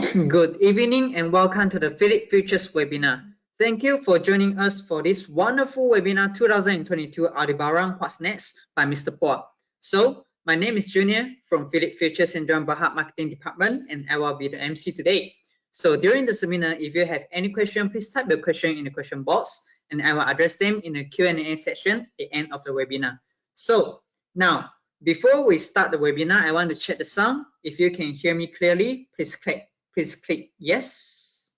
Good evening and welcome to the Phillip Futures webinar. Thank you for joining us for this wonderful webinar 2022 Aldebaran What's Next by Mr. Phua. So, my name is Junior from Phillip Futures Sdn Bhd Marketing Department and I will be the MC today. So, during the seminar, if you have any question, please type your question in the question box and I will address them in the Q&A section at the end of the webinar. So, now, before we start the webinar, I want to check the sound. If you can hear me clearly, please click yes.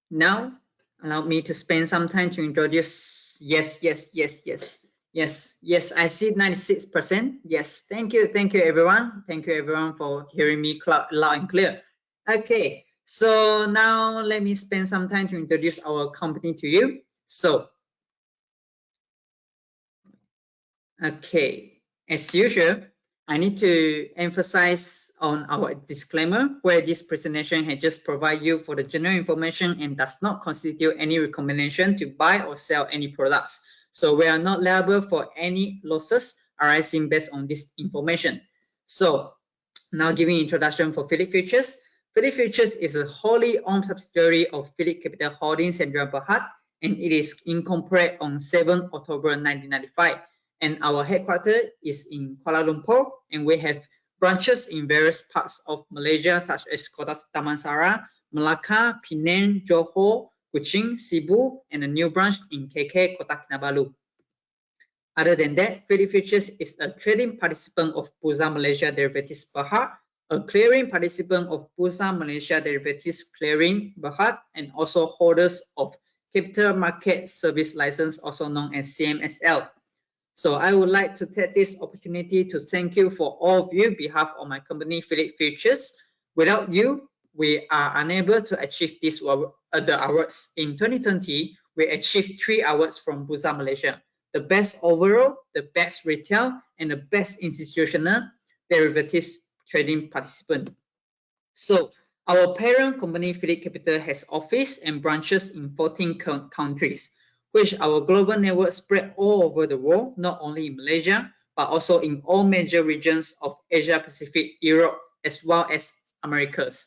Now, allow me to spend some time to introduce. Yes. I see 96%. Yes, thank you everyone. Thank you everyone for hearing me loud and clear. Okay, so now let me spend some time to introduce our company to you. So, okay, as usual, I need to emphasize on our disclaimer where this presentation has just provided you for the general information and does not constitute any recommendation to buy or sell any products. So we are not liable for any losses arising based on this information. So now giving introduction for Phillip Futures. Phillip Futures is a wholly owned subsidiary of Phillip Capital Holdings Sdn Bhd and it is incorporated on 7 October 1995. And our headquarters is in Kuala Lumpur, and we have branches in various parts of Malaysia, such as Kota Damansara, Melaka, Penang, Johor, Kuching, Cebu, and a new branch in KK, Kota Kinabalu. Other than that, Phillip Futures is a trading participant of Bursa Malaysia Derivatives Bhd, a clearing participant of Bursa Malaysia Derivatives Clearing Bhd, and also holders of Capital Market Service License, also known as CMSL. So I would like to take this opportunity to thank you for all of you on behalf of my company, Phillip Futures. Without you, we are unable to achieve the awards. In 2020, we achieved 3 awards from Bursa Malaysia: the best overall, the best retail, and the best institutional derivatives trading participant. So our parent company, Phillip Capital, has office and branches in 14 countries. Which our global network spread all over the world, not only in Malaysia, but also in all major regions of Asia Pacific, Europe, as well as Americas.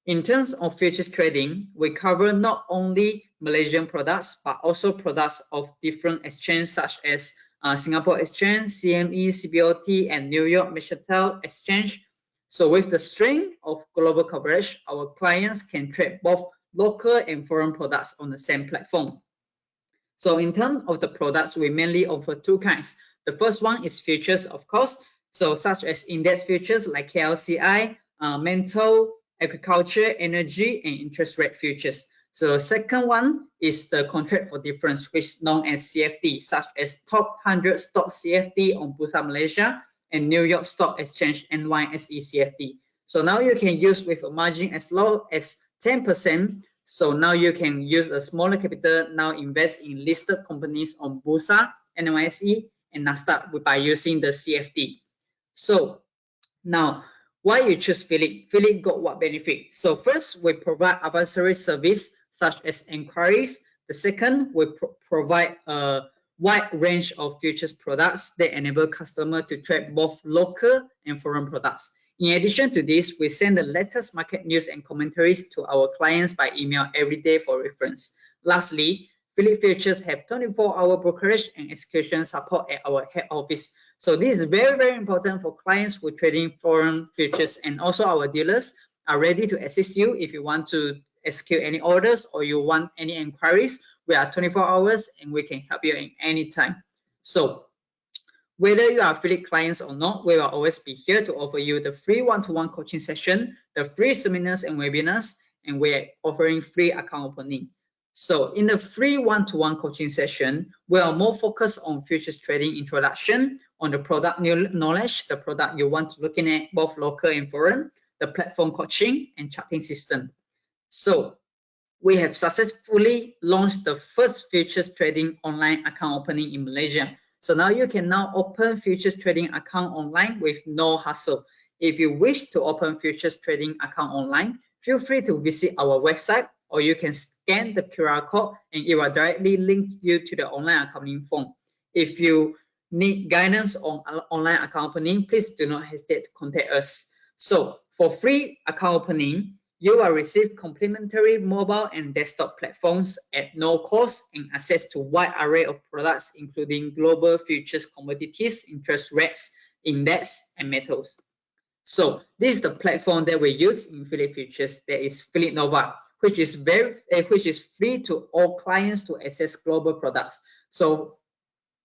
In terms of futures trading, we cover not only Malaysian products, but also products of different exchanges such as Singapore Exchange, CME, CBOT, and New York Mercantile Exchange. So with the strength of global coverage, our clients can trade both local and foreign products on the same platform. So in terms of the products, we mainly offer 2 kinds. The first one is futures, of course. So such as index futures like KLCI, metal, agriculture, energy, and interest rate futures. So the second one is the contract for difference, which is known as CFD, such as top 100 stock CFD on Bursa Malaysia and New York Stock Exchange NYSE CFD. So now you can use with a margin as low as 10%. So now you can use a smaller capital, now invest in listed companies on Bursa, NYSE, and Nasdaq by using the CFD. So now, why you choose Phillip? Phillip got what benefit? So first, we provide advisory service such as enquiries. The second, we provide a wide range of futures products that enable customers to trade both local and foreign products. In addition to this, we send the latest market news and commentaries to our clients by email every day for reference. Lastly, Phillip Futures have 24-hour brokerage and execution support at our head office. So this is very, very important for clients who are trading foreign futures, and also our dealers are ready to assist you if you want to execute any orders or you want any inquiries. We are 24 hours and we can help you in any time. So whether you are Phillip clients or not, we will always be here to offer you the free one-to-one coaching session, the free seminars and webinars, and we're offering free account opening. So in the free one-to-one coaching session, we are more focused on futures trading introduction, on the product knowledge, the product you want to look at, both local and foreign, the platform coaching and charting system. So we have successfully launched the first futures trading online account opening in Malaysia. So now you can now open futures trading account online with no hassle. If you wish to open futures trading account online, feel free to visit our website, or you can scan the QR code and it will directly link you to the online accounting form. If you need guidance on online account opening, please do not hesitate to contact us. So for free account opening, you will receive complimentary mobile and desktop platforms at no cost and access to a wide array of products, including global futures, commodities, interest rates, index, and metals. So this is the platform that we use in Phillip Futures. There is Phillip Nova, which is free to all clients to access global products. So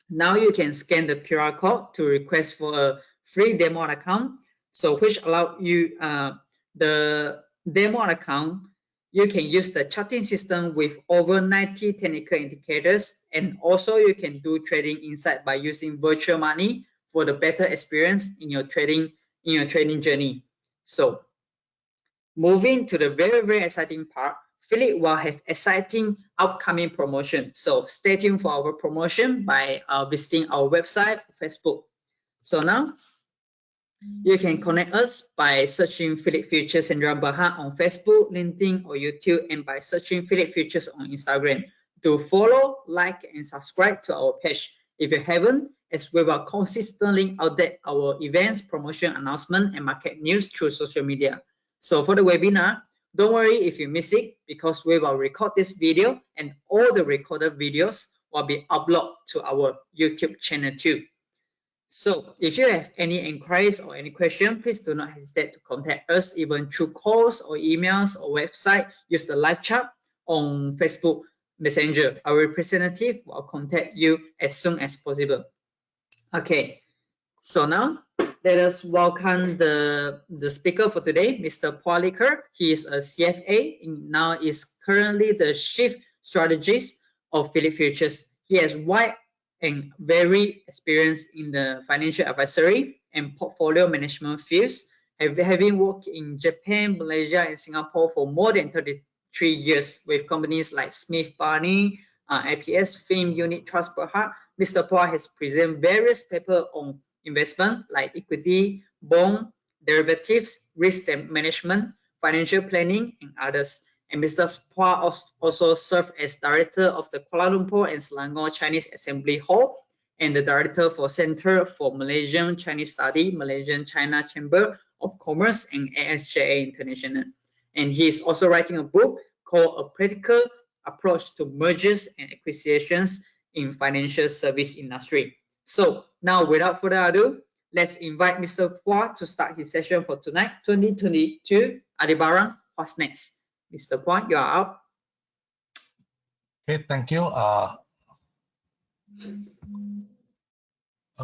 now you can scan the QR code to request for a free demo account. So which allow you the demo account, you can use the charting system with over 90 technical indicators, and also you can do trading inside by using virtual money for the better experience in your trading journey. So moving to the very exciting part, Phillip will have exciting upcoming promotion. So stay tuned for our promotion by visiting our website, Facebook. So now you can connect us by searching Phillip Futures Sdn Bhd on Facebook, LinkedIn, or YouTube, and by searching Phillip Futures on Instagram. To follow, like, and subscribe to our page if you haven't, as we will consistently update our events, promotion announcement, and market news through social media. So for the webinar, don't worry if you miss it, because we will record this video and all the recorded videos will be uploaded to our YouTube channel too. So if you have any inquiries or any question, please do not hesitate to contact us even through calls or emails or website. Use the live chat on Facebook Messenger. Our representative will contact you as soon as possible. Okay, so now let us welcome the speaker for today, Mr. Phua Lee Kerk. He is a CFA and now is currently the Chief Strategist of Phillip Futures. He has wide and very experienced in the financial advisory and portfolio management fields, having worked in Japan, Malaysia, and Singapore for more than 33 years with companies like Smith Barney, IPS, FIM, Unit Trust Berhad. Mr. Phua has presented various papers on investment like equity, bond, derivatives, risk management, financial planning, and others. And Mr. Phua also served as director of the Kuala Lumpur and Selangor Chinese Assembly Hall and the director for Center for Malaysian Chinese Study, Malaysian China Chamber of Commerce, and ASJA International. And he is also writing a book called A Practical Approach to Mergers and Acquisitions in Financial Service Industry. So now, without further ado, let's invite Mr. Phua to start his session for tonight, 2022. Aldebaran, what's next? Mr. Phua, you are up. Okay, thank you. A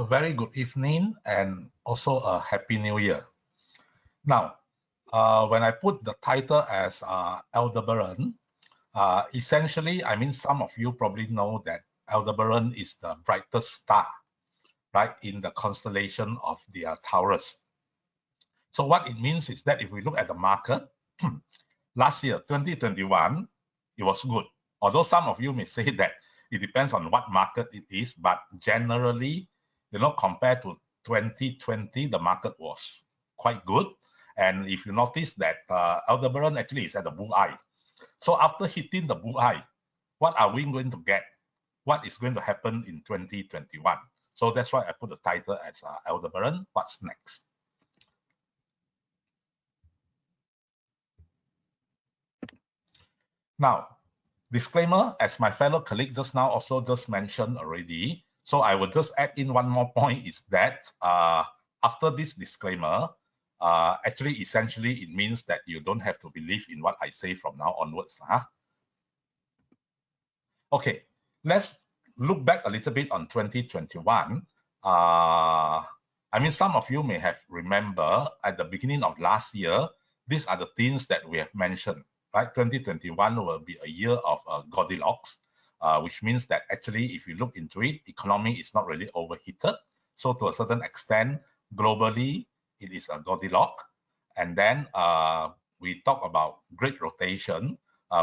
very good evening and also a happy new year. Now, when I put the title as Aldebaran, essentially, I mean, some of you probably know that Aldebaran is the brightest star, right, in the constellation of the Taurus. So what it means is that if we look at the market, last year, 2021, it was good. Although some of you may say that it depends on what market it is, but generally, you know, compared to 2020, the market was quite good. And if you notice that Aldebaran actually is at the bullseye. So after hitting the bullseye, what are we going to get? What is going to happen in 2021? So that's why I put the title as Aldebaran, what's next? Now, disclaimer, as my fellow colleague just now also just mentioned already, so I will just add in one more point is that after this disclaimer, actually, essentially, it means that you don't have to believe in what I say from now onwards. Okay, let's look back a little bit on 2021. I mean, some of you may have remember at the beginning of last year, these are the things that we have mentioned, right? 2021 will be a year of Goldilocks, which means that actually, if you look into it, economy is not really overheated. So to a certain extent, globally, it is a Goldilocks. And then we talk about great rotation,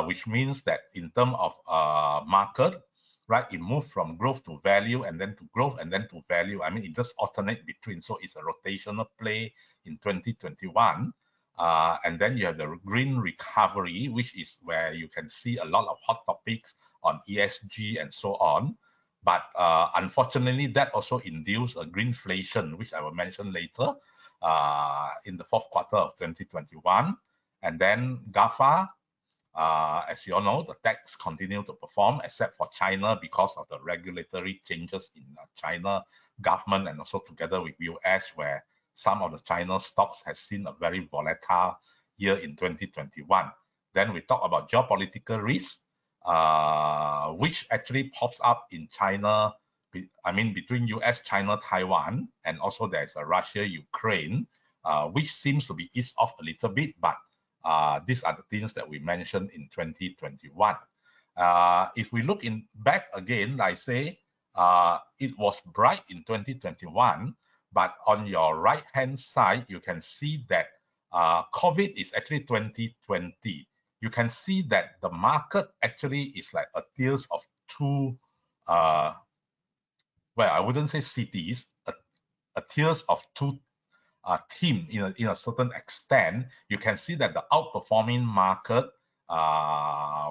which means that in terms of market, right, it moved from growth to value and then to growth and then to value. I mean, it just alternates between. So it's a rotational play in 2021. And then you have the green recovery, which is where you can see a lot of hot topics on ESG and so on. But unfortunately, that also induced a greenflation, which I will mention later. in the fourth quarter of 2021. And then GAFA, as you all know, the techs continue to perform except for China because of the regulatory changes in China government and also together with US, where some of the China stocks has seen a very volatile year in 2021. Then we talk about geopolitical risk, which actually pops up in China, between US, China, Taiwan, and also there's a Russia, Ukraine, which seems to be eased off a little bit, but these are the things that we mentioned in 2021. If we look back again, I say it was bright in 2021, but on your right-hand side, you can see that COVID is actually 2020. You can see that the market actually is like a tale of two, well, I wouldn't say cities, a tale of two team in a certain extent. You can see that the outperforming market,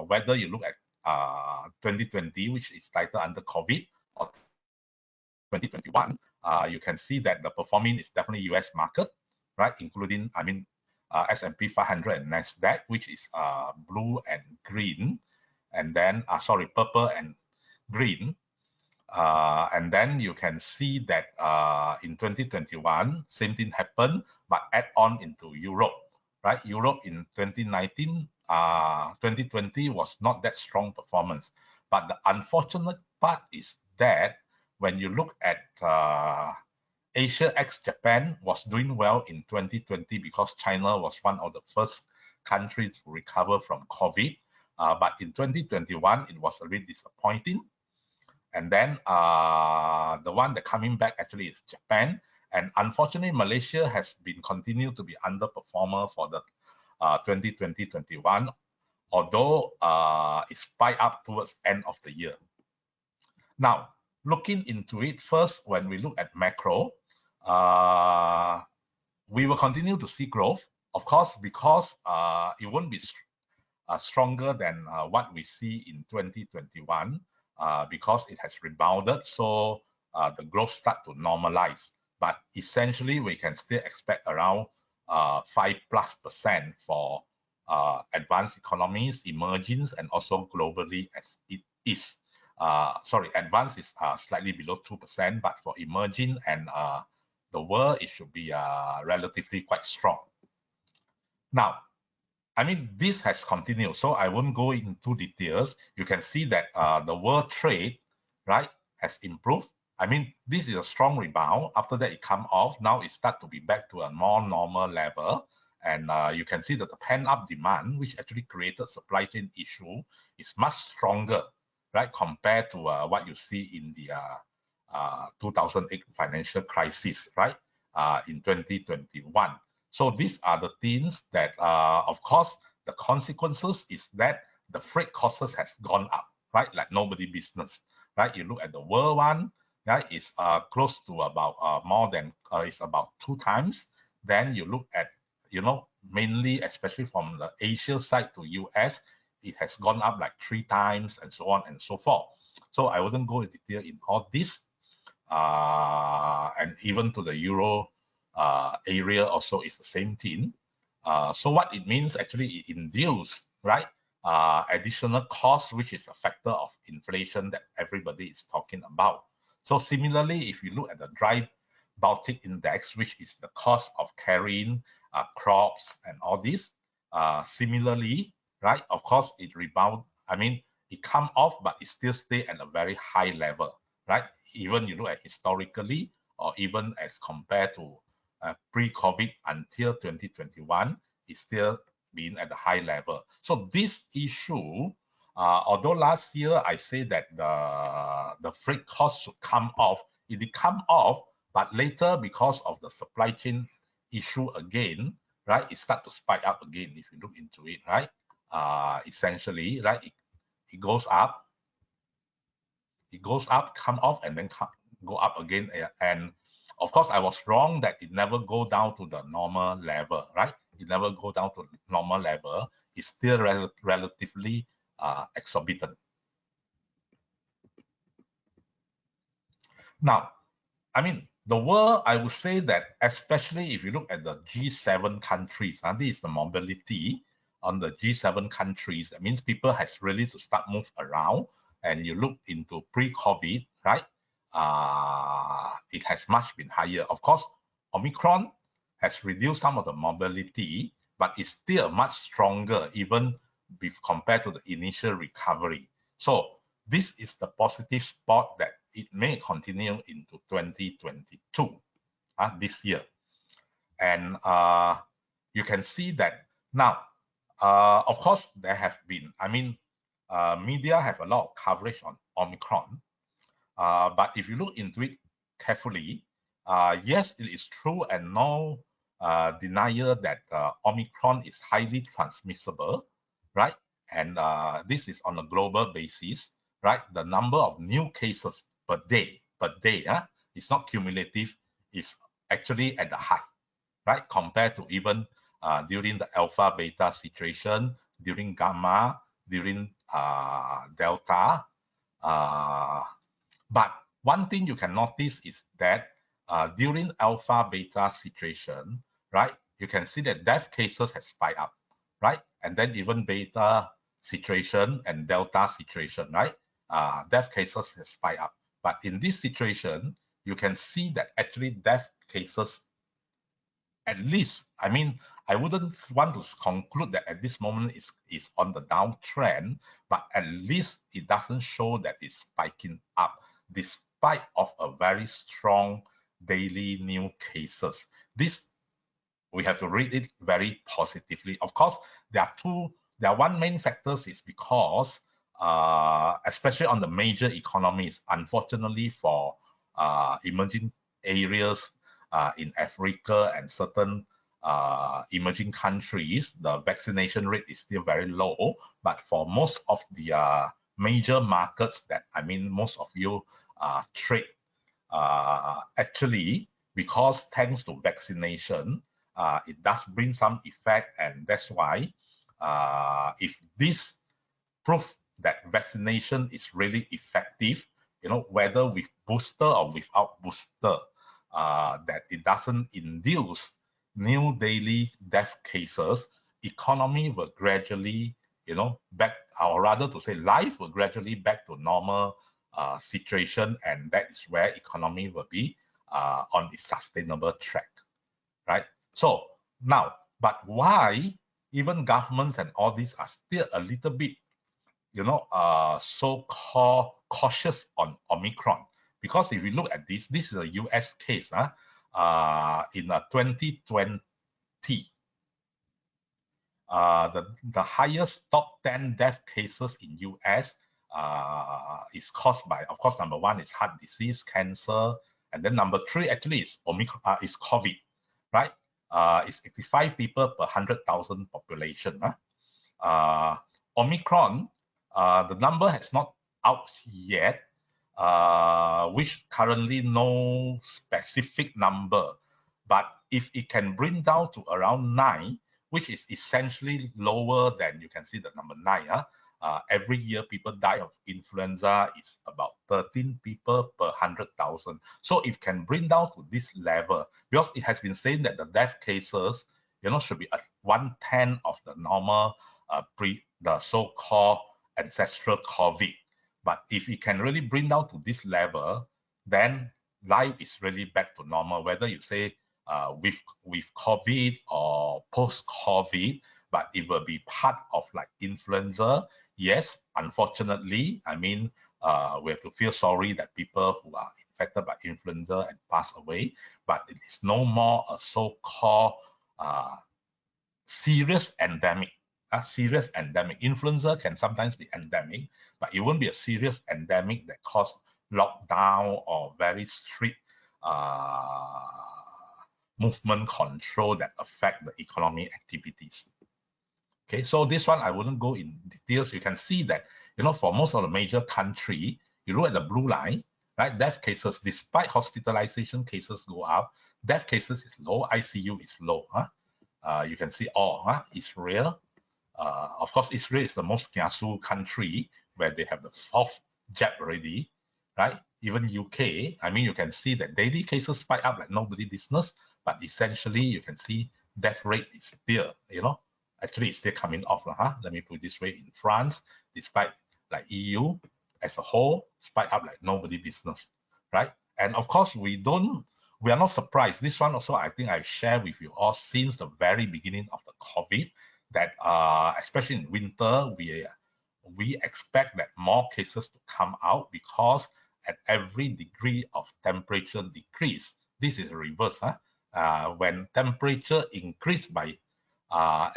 whether you look at 2020, which is titled under COVID, or 2021, you can see that the performing is definitely US market, right? Including, S&P 500 and NASDAQ, which is blue and green, and then, purple and green. And then you can see that in 2021, same thing happened, but add on into Europe, right? Europe in 2019, 2020 was not that strong performance. But the unfortunate part is that when you look at Asia ex-Japan was doing well in 2020 because China was one of the first countries to recover from COVID. But in 2021, it was a bit disappointing. And then the one that coming back actually is Japan. And unfortunately, Malaysia has been continued to be underperformer for the 2020-21, although it spiked up towards end of the year. Now, looking into it first, when we look at macro, we will continue to see growth, of course, because it won't be stronger than what we see in 2021 because it has rebounded. So the growth start to normalize. But essentially, we can still expect around 5+% for advanced economies, emerging, and also globally as it is. Advanced is slightly below 2%, but for emerging and the world, it should be relatively quite strong. Now, this has continued, so I won't go into details. You can see that the world trade, right, has improved. This is a strong rebound. After that, it come off. Now it start to be back to a more normal level. And you can see that the pent-up demand, which actually created supply chain issue, is much stronger, right, compared to what you see in the 2008 financial crisis, right, in 2021. So these are the things that, of course, the consequences is that the freight costs has gone up, right, like nobody business, right? You look at the world one, right, it's close to about more than, it's about 2 times. Then you look at, mainly, especially from the Asia side to US, it has gone up like 3 times and so on and so forth. So I wouldn't go into detail in all this. And even to the Euro area also is the same thing. So what it means, actually, it induces, right, additional cost, which is a factor of inflation that everybody is talking about. So similarly, if you look at the dry Baltic index, which is the cost of carrying crops and all this, similarly, right, of course, it rebound. It come off, but it still stay at a very high level, right? Even you look at historically, or even as compared to pre-COVID until 2021, it's still been at a high level. So this issue, although last year I say that the freight cost should come off, it did come off, but later because of the supply chain issue again, right, it start to spike up again. If you look into it, right, essentially, right, it goes up, come off, and then go up again. And of course, I was wrong that it never go down to the normal level, right? It never go down to normal level. It's still relatively exorbitant. Now, the world, I would say that, especially if you look at the G7 countries, and this is the mobility on the G7 countries, that means people has really to start move around, and you look into pre-COVID, right? It has much been higher. Of course, Omicron has reduced some of the mobility, but it's still much stronger even with compared to the initial recovery. So this is the positive spot that it may continue into 2022, this year. And you can see that now, of course, there have been, media have a lot of coverage on Omicron. But if you look into it carefully, yes, it is true and no denial that Omicron is highly transmissible, right? And this is on a global basis, right? The number of new cases per day, it's not cumulative, it's actually at the high, right? Compared to even during the alpha beta situation, during gamma, during delta. But one thing you can notice is that during alpha beta situation, right, you can see that death cases has spiked up, right? And then even beta situation and delta situation, right? Death cases has spiked up. But in this situation, you can see that actually death cases, at least, I wouldn't want to conclude that at this moment is on the downtrend, but at least it doesn't show that it's spiking up despite of a very strong daily new cases. This, we have to read it very positively. Of course, there are one main factors is because especially on the major economies, unfortunately for emerging areas in Africa and certain emerging countries, the vaccination rate is still very low. But for most of the major markets that most of you trade, actually, because thanks to vaccination, it does bring some effect, and that's why if this proof that vaccination is really effective, whether with booster or without booster, that it doesn't induce new daily death cases, economy will gradually, back, or rather to say life will gradually back to normal situation, and that is where economy will be on its sustainable track, right? So now, but why even governments and all these are still a little bit, so-called cautious on Omicron? Because if you look at this is a US case in 2020. The highest top 10 death cases in US is caused by, of course, number one is heart disease, cancer, and then number three actually is Omicron, is COVID, right? It's 85 people per 100,000 population. Omicron, the number has not out yet, which currently no specific number. But if it can bring down to around 9, which is essentially lower than, you can see the number 9. Every year people die of influenza is about 13 people per 100,000. So it can bring down to this level, because it has been saying that the death cases, should be at 1/10 of the normal the so-called ancestral COVID. But if it can really bring down to this level, then life is really back to normal, whether you say with COVID or post-COVID, but it will be part of like influenza. Yes, unfortunately, we have to feel sorry that people who are infected by influenza and pass away, but it is no more a so-called serious endemic. Serious endemic. Influenza can sometimes be endemic, but it won't be a serious endemic that cause lockdown or very strict movement control that affect the economic activities. Okay, so this one I wouldn't go in details. You can see that, for most of the major country, you look at the blue line, right? Death cases, despite hospitalization cases go up, death cases is low, ICU is low. You can see Israel. Of course, Israel is the most kiasu country where they have the 4th jab already, right? Even UK, I mean, you can see that daily cases spike up like nobody business, but essentially you can see death rate is still, actually it's still coming off. Let me put it this way, in France, despite like EU as a whole, spike up like nobody business, right? And of course, we are not surprised. This one also, I think I share with you all since the very beginning of the COVID, that especially in winter, we expect that more cases to come out, because at every degree of temperature decrease, this is a reverse. When temperature increase by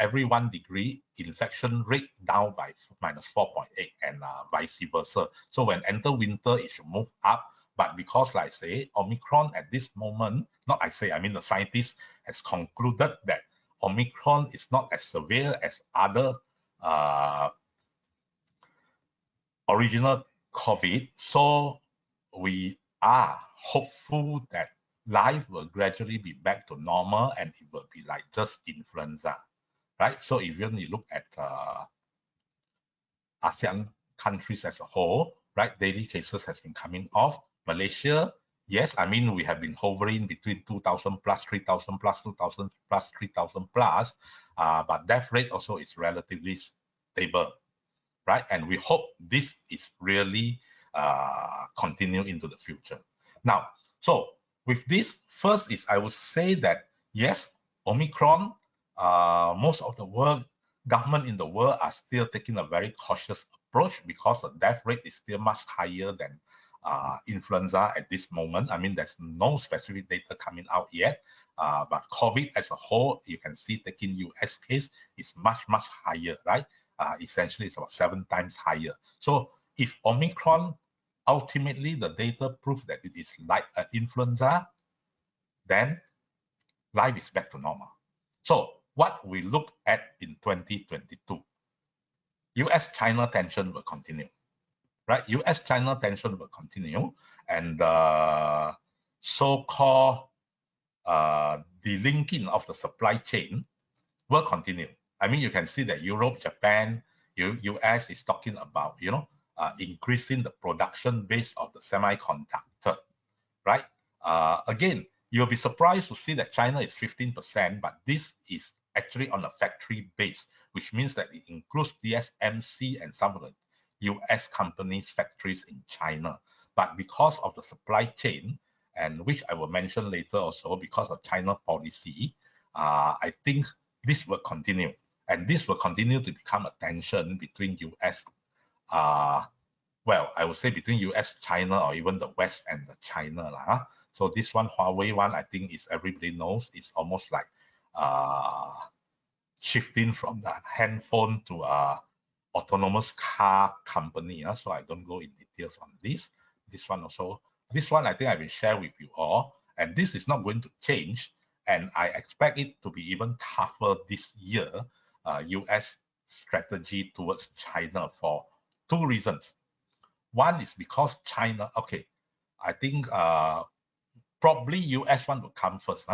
every 1 degree, infection rate down by minus 4.8, and vice versa. So when enter winter, it should move up. But because, like I say, Omicron at this moment, I mean the scientists has concluded that Omicron is not as severe as other original COVID. So we are hopeful that life will gradually be back to normal, and it will be like just influenza, right? So if you look at ASEAN countries as a whole, right, daily cases has been coming off. Malaysia, yes, I mean, we have been hovering between 2,000 plus, 3,000 plus, 2,000 plus, 3,000 plus, but death rate also is relatively stable, right? And we hope this is really continue into the future. Now, so with this, first is I would say that, yes, Omicron, most of the world, government in the world are still taking a very cautious approach, because the death rate is still much higher than influenza at this moment. I mean, there's no specific data coming out yet, but COVID as a whole, you can see taking US case is much, much higher, right? Essentially it's about 7 times higher. So if Omicron, ultimately the data proves that it is like an influenza, then life is back to normal. So what we look at in 2022, US-China tension will continue, right? US-China tension will continue, and the so-called delinking of the supply chain will continue. I mean, you can see that Europe, Japan, US is talking about, increasing the production base of the semiconductor, right? Again, you'll be surprised to see that China is 15%, but this is actually on a factory base, which means that it includes TSMC and some of the US companies' factories in China. But because of the supply chain, and which I will mention later also, because of China policy, I think this will continue. And this will continue to become a tension between US, well, I would say between US, China, or even the West and the China. So this one, Huawei one, I think is everybody knows, is almost like shifting from the handphone to autonomous car company. So I don't go in details on this. This one also, this one I think I will share with you all. And this is not going to change. And I expect it to be even tougher this year, US strategy towards China, for 2 reasons. One is because China, okay, I think probably US one will come first.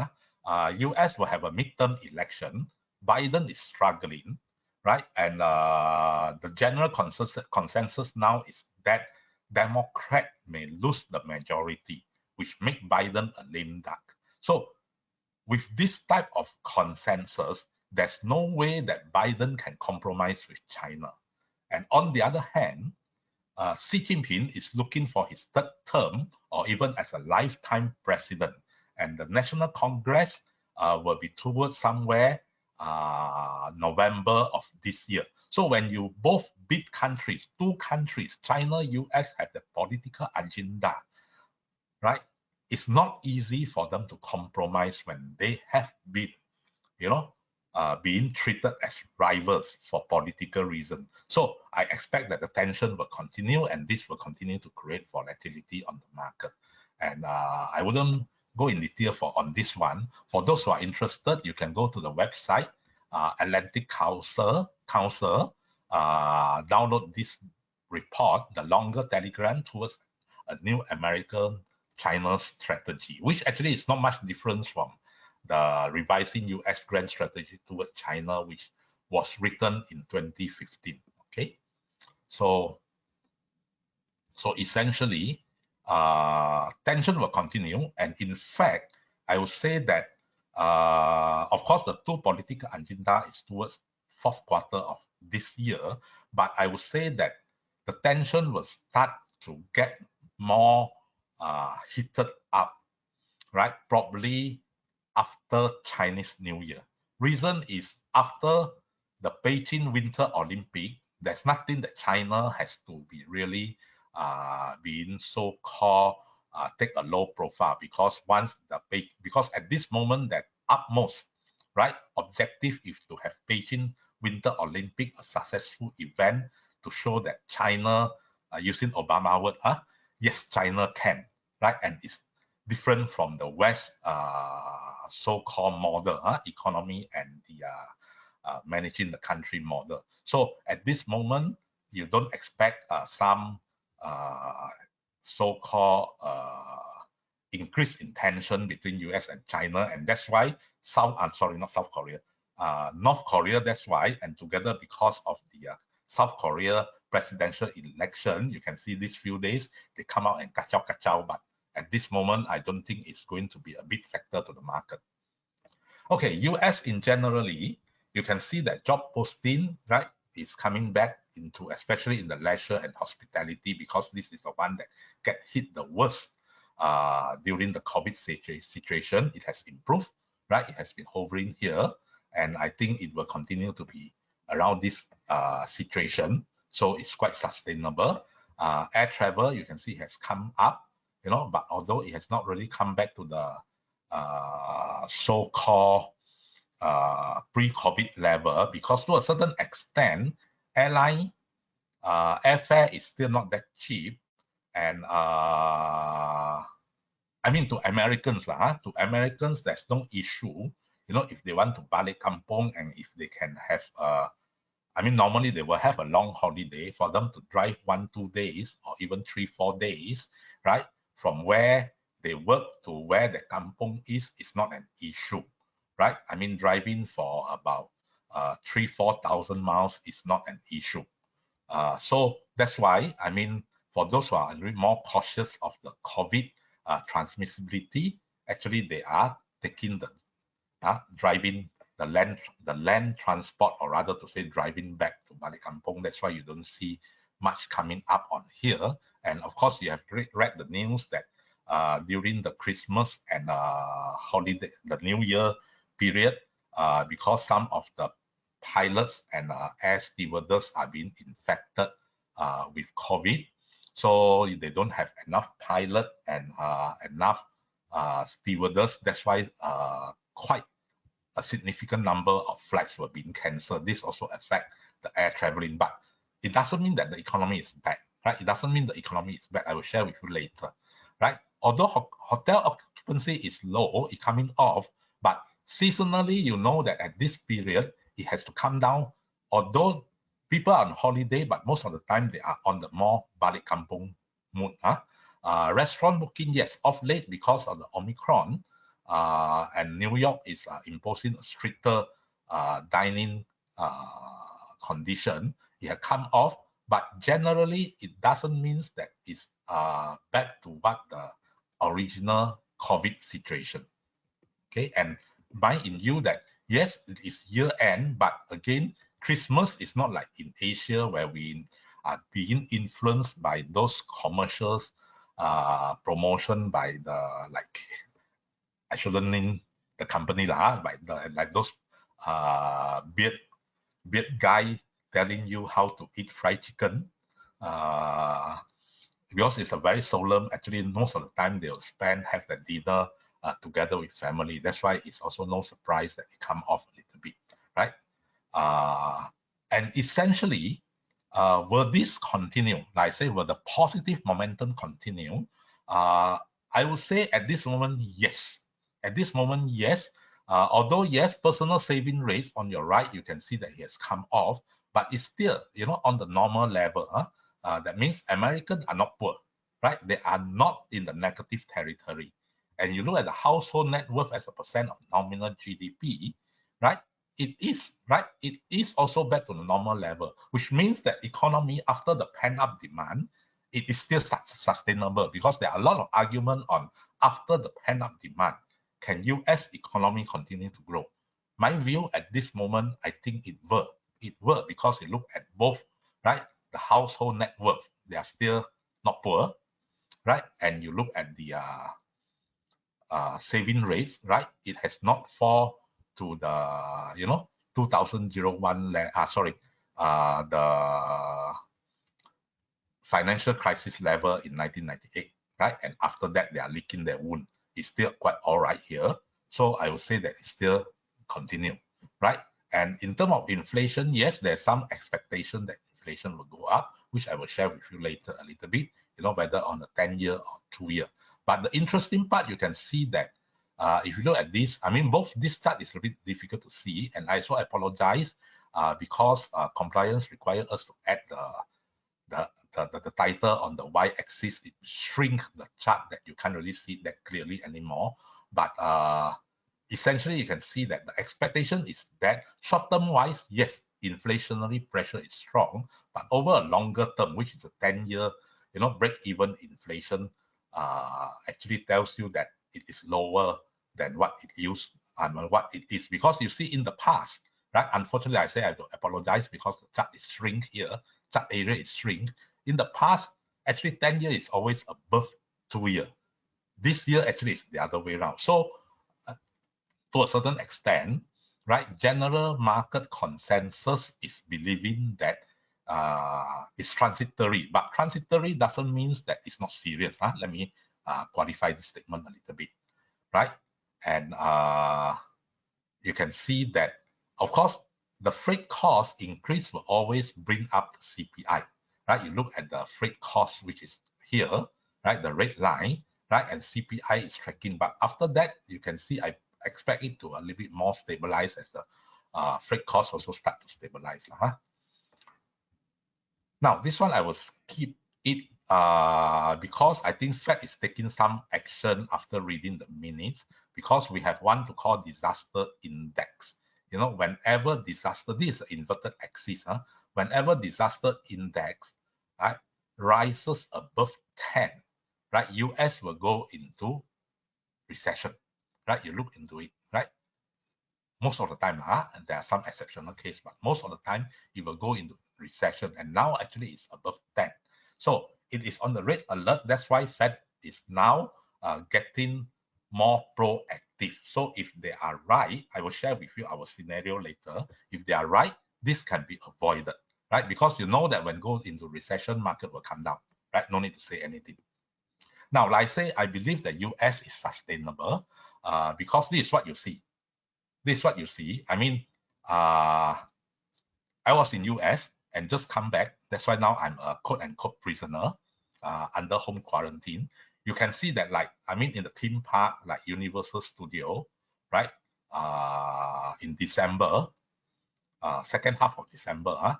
US will have a midterm election. Biden is struggling, right? And the general consensus now is that Democrat may lose the majority, which make Biden a lame duck. So with this type of consensus, there's no way that Biden can compromise with China. And on the other hand, Xi Jinping is looking for his 3rd term, or even as a lifetime president. And the National Congress will be towards somewhere November of this year. So when you both big countries, 2 countries, China, US, have the political agenda, right? It's not easy for them to compromise when they have been, being treated as rivals for political reasons. So I expect that the tension will continue, and this will continue to create volatility on the market. And I wouldn't go in detail on this one. For those who are interested, you can go to the website, Atlantic Council, download this report, the longer telegram towards a new American China strategy, which actually is not much difference from the revising US grand strategy towards China, which was written in 2015. Okay, so essentially, tension will continue. And in fact, I would say that, of course, the two political agenda is towards fourth quarter of this year, but I would say that the tension will start to get more heated up, right? Probably after Chinese New Year. Reason is after the Beijing Winter Olympic, there's nothing that China has to be really being so-called take a low profile, because because at this moment that utmost right objective is to have Beijing Winter Olympic a successful event to show that China, using Obama word, yes, China can, right? And it's different from the West so-called model, economy and the managing the country model. So at this moment, you don't expect some so-called increase in tension between US and China, and that's why North Korea, that's why, and together because of the South Korea presidential election, you can see these few days, they come out and kacau, but at this moment, I don't think it's going to be a big factor to the market. Okay, US in generally, you can see that job posting, right, is coming back into, especially in the leisure and hospitality, because this is the one that get hit the worst during the COVID situation. It has improved, right? It has been hovering here, and I think it will continue to be around this situation. So it's quite sustainable. Air travel, you can see, has come up, you know, but although it has not really come back to the so-called pre-COVID level, because to a certain extent, airline airfare is still not that cheap, and I mean, to Americans, to Americans, there's no issue, you know, if they want to balik kampung and if they can have I mean, normally they will have a long holiday. For them to drive 1-2 days or even 3-4 days, right, from where they work to where the kampung is not an issue, right? I mean, driving for about 3,000-4,000 miles is not an issue. So that's why, I mean, for those who are a little more cautious of the COVID transmissibility, actually they are taking the driving the land transport, or rather to say driving back to balik kampung. That's why you don't see much coming up on here. And of course, you have read the news that during the Christmas and holiday, the New Year period, because some of the pilots and air stewardess are being infected with COVID, so they don't have enough pilot and enough stewardess. That's why quite a significant number of flights were being cancelled. This also affect the air traveling, but it doesn't mean that the economy is bad, right? It doesn't mean the economy is bad. I will share with you later, right? Although hotel occupancy is low, it's coming off, but seasonally, you know that at this period, it has to come down. Although people are on holiday, but most of the time they are on the more balik kampung mood. Restaurant booking, yes, off late because of the Omicron, and New York is imposing a stricter dining condition. It has come off, but generally it doesn't mean that it's back to what the original COVID situation. Okay, and mind in you that yes, it is year end, but again, Christmas is not like in Asia where we are being influenced by those commercials, promotion by the, like, I shouldn't name the company lah, like those beard guy telling you how to eat fried chicken. Because it's a very solemn, actually most of the time they'll have the dinner together with family. That's why it's also no surprise that it come off a little bit, right? And essentially, will this continue? Like I say, will the positive momentum continue? I would say at this moment, yes. At this moment, yes. Although, yes, personal saving rates on your right, you can see that it has come off, but it's still, you know, on the normal level. That means Americans are not poor, right? They are not in the negative territory. And you look at the household net worth as a percent of nominal GDP, right? It is, right? It is also back to the normal level, which means that economy, after the pent-up demand, it is still sustainable, because there are a lot of argument on after the pent-up demand, can US economy continue to grow? My view at this moment, I think it will. It will, because you look at both, right? The household net worth, they are still not poor, right? And you look at the saving rates, right? It has not fall to the 2001 the financial crisis level in 1998, right? And after that, they are licking their wound. It's still quite all right here. So I would say that it still continue, right? And in terms of inflation, yes, there's some expectation that inflation will go up, which I will share with you later a little bit, whether on a 10-year or 2-year. But the interesting part, you can see that if you look at this, I mean, both this chart is a bit difficult to see, and I also apologize because compliance requires us to add the title on the y-axis. It shrink the chart that you can't really see that clearly anymore. But essentially, you can see that the expectation is that short-term wise, yes, inflationary pressure is strong, but over a longer term, which is a 10-year, break-even inflation, actually tells you that it is lower than what it used and what it is. Because you see in the past, right? Unfortunately, I say I have to apologize because the chart is shrink here. Chart area is shrink. In the past, actually 10 years is always above 2 years. This year actually is the other way around. So to a certain extent, right, general market consensus is believing that it's transitory, but transitory doesn't mean that it's not serious. Let me qualify this statement a little bit, right? And you can see that, of course, the freight cost increase will always bring up the CPI, right? You look at the freight cost, which is here, right? The red line, right? And CPI is tracking. But after that, you can see I expect it to a little bit more stabilize as the freight costs also start to stabilize. Now, this one I will skip it because I think Fed is taking some action after reading the minutes, because we have one to call disaster index. Whenever disaster, this is an inverted axis, whenever disaster index, right, rises above 10, right, US will go into recession, right? You look into it, right? Most of the time, and there are some exceptional cases, but most of the time it will go into recession, and now actually it's above 10. So it is on the red alert. That's why Fed is now getting more proactive. So if they are right, I will share with you our scenario later. If they are right, this can be avoided, right? Because you know that when it goes into recession, market will come down, right? No need to say anything. Now, like I say, I believe that US is sustainable because this is what you see. This is what you see. I mean, I was in US and just come back. That's why now I'm a quote-unquote prisoner under home quarantine. You can see that, in the theme park, like Universal Studio, right? In December, second half of December,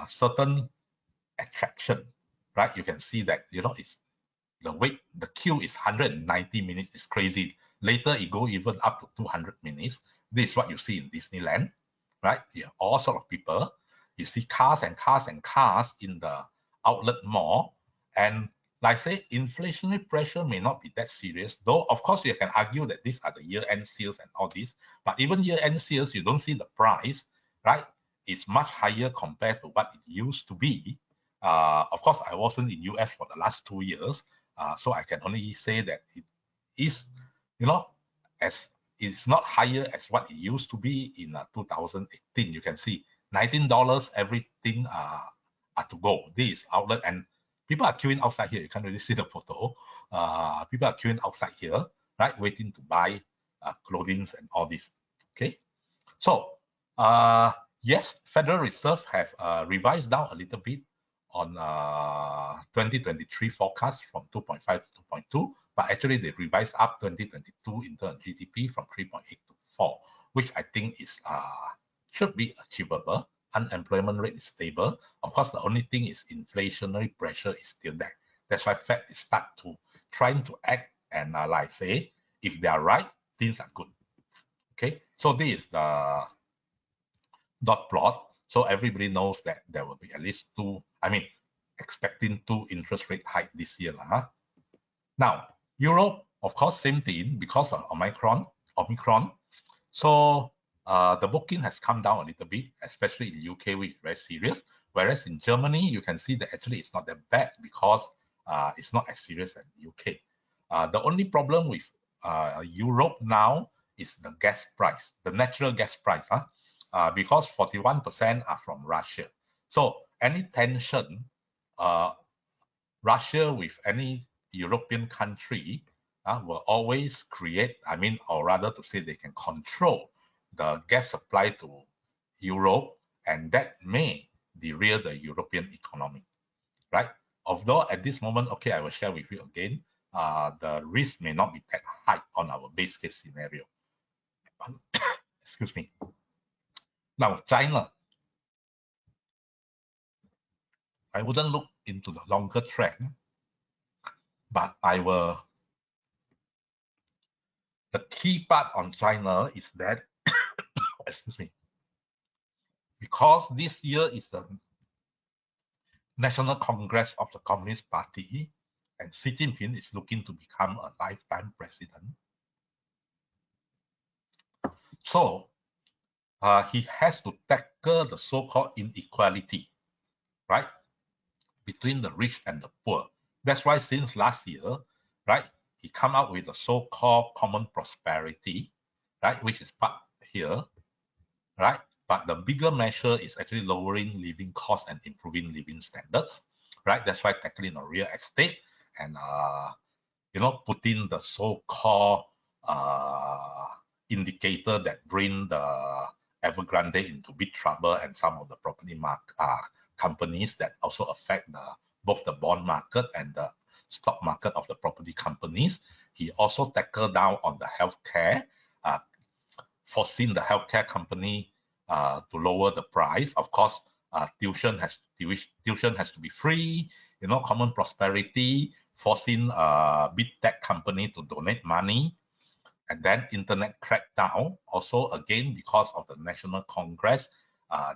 certain attraction, right? You can see that, it's the queue is 190 minutes. It's crazy. Later, it go even up to 200 minutes. This is what you see in Disneyland, right? Yeah, all sort of people. You see cars and cars and cars in the outlet mall. And like I say, inflationary pressure may not be that serious, though, of course, you can argue that these are the year-end sales and all this. But even year-end sales, you don't see the price, right? It's much higher compared to what it used to be. Of course, I wasn't in US for the last 2 years. So I can only say that it is, as it's not higher as what it used to be in 2018. You can see $19, everything are to go. This is outlet, and people are queuing outside here. You can't really see the photo. People are queuing outside here, right, waiting to buy clothing and all this. Okay, so yes, Federal Reserve have revised down a little bit on 2023 forecast from 2.5 to 2.2, but actually they revised up 2022 in terms of GDP from 3.8 to 4, which I think is should be achievable. Unemployment rate is stable. Of course, the only thing is inflationary pressure is still there. That's why Fed is start to trying to act, and like I say, if they are right, things are good. Okay, so this is the dot plot. So everybody knows that there will be at least two, expecting 2 interest rate hike this year. Now, Europe, of course, same thing because of Omicron. So the booking has come down a little bit, especially in UK, which is very serious. Whereas in Germany, you can see that actually it's not that bad because it's not as serious as UK. The only problem with Europe now is the gas price, the natural gas price, because 41% are from Russia. So any tension, Russia with any European country will always create, or rather to say they can control the gas supply to Europe, and that may derail the European economy, right? Although at this moment, okay, I will share with you again, the risk may not be that high on our base case scenario. Excuse me. Now, China. I wouldn't look into the longer trend, but the key part on China is that, excuse me, because this year is the National Congress of the Communist Party, and Xi Jinping is looking to become a lifetime president. So he has to tackle the so-called inequality, right, between the rich and the poor. That's why since last year, right, he come out with the so-called common prosperity, right, which is part here, right? But the bigger measure is actually lowering living costs and improving living standards, right? That's why tackling the real estate and putting the so-called indicator that bring the Evergrande into big trouble, and some of the property companies that also affect both the bond market and the stock market of the property companies. He also tackled down on the healthcare, forcing the healthcare company to lower the price. Of course, tuition has to be free. Common prosperity, forcing big tech company to donate money, and then internet crackdown. Also, again, because of the National Congress,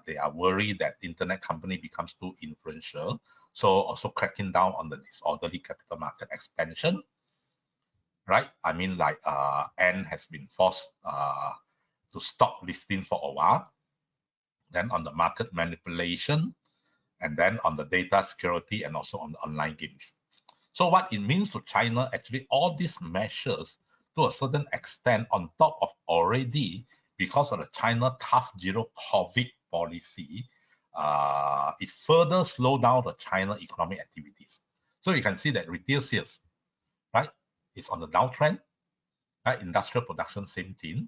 they are worried that internet company becomes too influential. So also cracking down on the disorderly capital market expansion, right? Ant has been forced to stop listing for a while. Then on the market manipulation, and then on the data security, and also on the online games. So what it means to China, actually, all these measures, to a certain extent, on top of already, because of the China tough zero COVID policy, it further slowed down the China economic activities. So you can see that retail sales, right, is on the downtrend, right? Industrial production, same thing,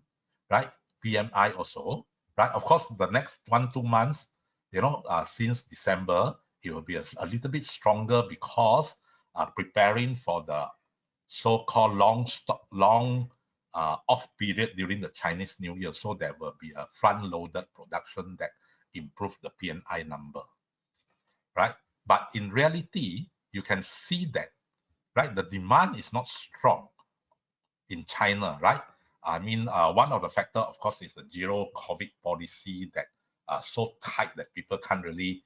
right? PMI also, right? Of course, the next 1-2 months, since December, it will be a little bit stronger because preparing for the so-called long off period during the Chinese New Year. So there will be a front-loaded production that improve the PMI number, right? But in reality, you can see that, right, the demand is not strong in China, right? One of the factors, of course, is the zero COVID policy that so tight that people can't really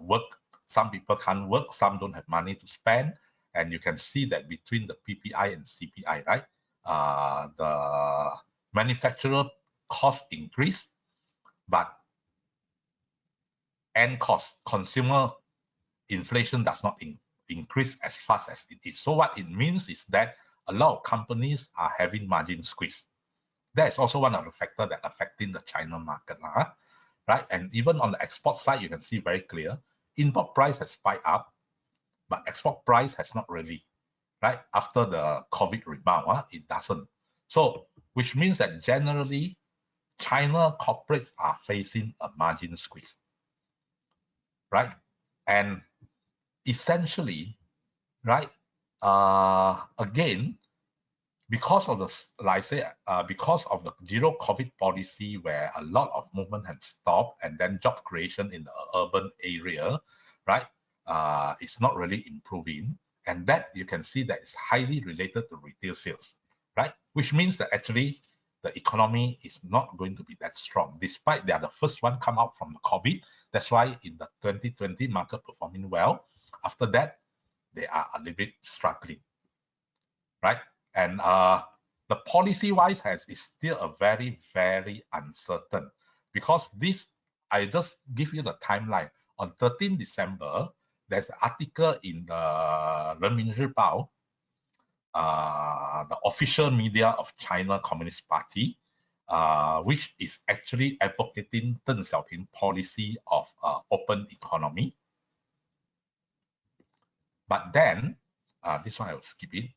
work. Some people can't work, some don't have money to spend. And you can see that between the PPI and CPI, right? The manufacturer cost increase, but end cost, consumer inflation does not increase as fast as it is. So what it means is that a lot of companies are having margin squeeze. That is also one of the factors that affecting the China market, right? And even on the export side, you can see very clear, import price has spiked up, but export price has not really, right? After the COVID rebound, it doesn't. So, which means that generally, China corporates are facing a margin squeeze, right? And essentially, right, again, because of because of the zero COVID policy, where a lot of movement had stopped, and then job creation in the urban area, right, it's not really improving. And that you can see that it's highly related to retail sales, right? Which means that actually the economy is not going to be that strong, despite they are the first one come out from the COVID. That's why in the 2020 market performing well. After that, they are a little bit struggling, right? And the policy-wise is still a very, very uncertain, because this, I just give you the timeline. On 13 December, there's an article in the 人民日报, the official media of China Communist Party, which is actually advocating Deng Xiaoping policy of open economy. But then, this one I will skip it.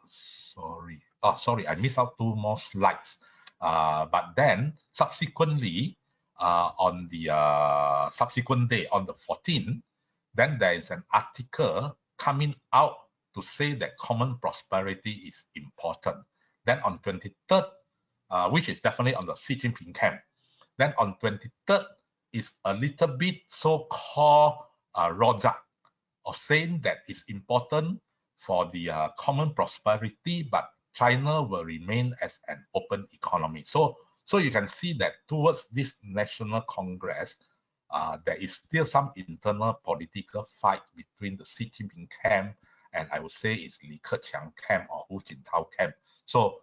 Sorry, I missed out 2 more slides. But then, subsequently, on the subsequent day, on the 14th, then there is an article coming out to say that common prosperity is important. Then on 23rd, which is definitely on the Xi Jinping camp. Then on 23rd is a little bit so-called rojak, of saying that it's important for the common prosperity, but China will remain as an open economy. So you can see that towards this National Congress, there is still some internal political fight between the Xi Jinping camp and I would say it's Li Keqiang camp or Hu Jintao camp. So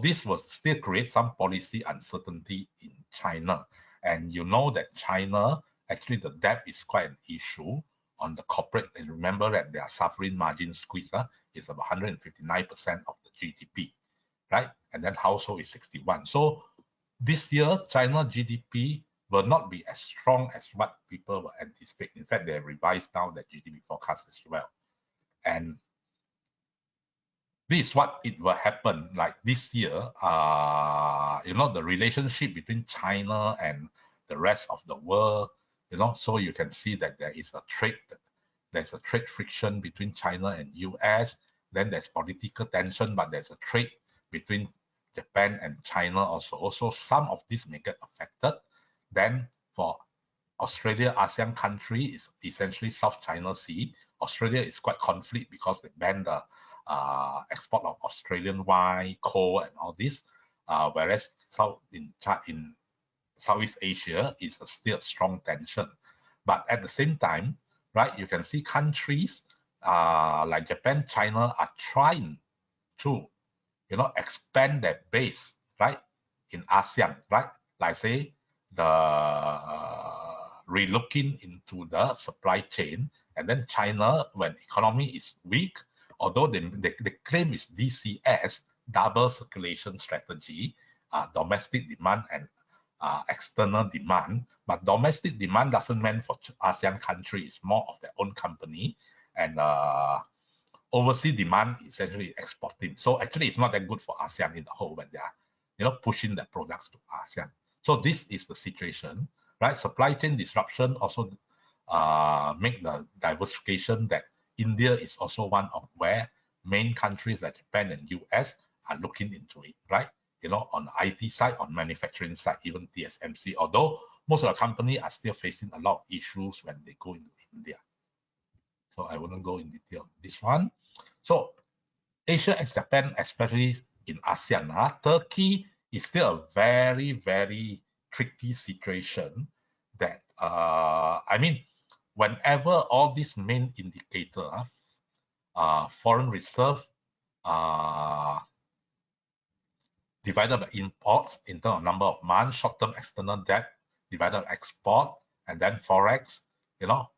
this will still create some policy uncertainty in China. And you know that China, actually the debt is quite an issue on the corporate. And remember that their suffering margin squeeze is about 159% of the GDP, right? And then household is 61. So this year, China GDP will not be as strong as what people will anticipate. In fact, they revised down the GDP forecast as well. And this is what it will happen like this year. You know, the relationship between China and the rest of the world, you know, so you can see that there is a trade, there's a trade friction between China and US. Then there's political tension, but there's a trade between Japan and China also. Also, some of these may get affected. Then for Australia, ASEAN country is essentially South China Sea. Australia is quite conflict because they banned the export of Australian wine, coal, and all this. Whereas in Southeast Asia is still a strong tension. But at the same time, right, you can see countries like Japan, China are trying to, you know, expand their base, right, in ASEAN, right? Like say the relooking into the supply chain, and then China, when economy is weak, although they claim it's DCS, double circulation strategy, domestic demand and external demand, but domestic demand doesn't mean for ASEAN countries, it's more of their own company, and overseas demand essentially exporting. So actually it's not that good for ASEAN in the whole when they are, you know, pushing their products to ASEAN. So this is the situation, right? Supply chain disruption also make the diversification that India is also one of where main countries like Japan and US are looking into it, right? You know, on the IT side, on manufacturing side, even TSMC, although most of the companies are still facing a lot of issues when they go into India. So I wouldn't go in detail on this one. So Asia and Japan, especially in ASEAN, Turkey is still a very, very tricky situation that, I mean, whenever all these main indicators, foreign reserve, divided by imports in terms of number of months, short-term external debt divided by export, and then forex, you know,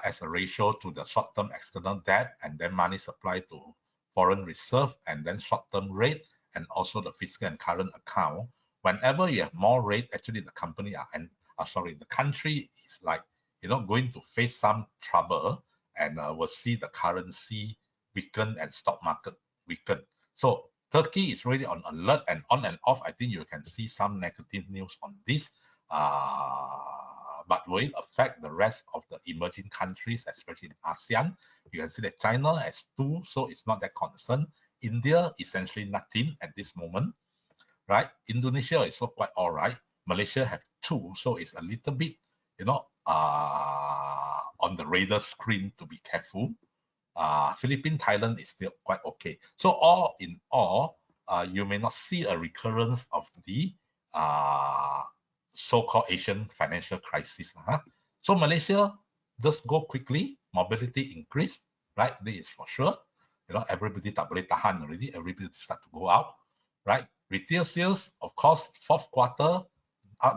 as a ratio to the short-term external debt, and then money supply to foreign reserve, and then short-term rate, and also the fiscal and current account. Whenever you have more rate, actually the company the country is like, you know, going to face some trouble, and will see the currency weaken and stock market weaken. So Turkey is really on alert, and on and off, I think you can see some negative news on this. But will it affect the rest of the emerging countries, especially in ASEAN? You can see that China has 2, so it's not that concerned. India, essentially nothing at this moment, right? Indonesia is also quite all right. Malaysia have 2, so it's a little bit, you know, on the radar screen to be careful. Philippines, Thailand is still quite okay. So all in all, you may not see a recurrence of the so-called Asian financial crisis. So Malaysia just go quickly, mobility increase, right? This is for sure. Everybody tak boleh tahan already, everybody start to go out, right? Retail sales, of course, fourth quarter,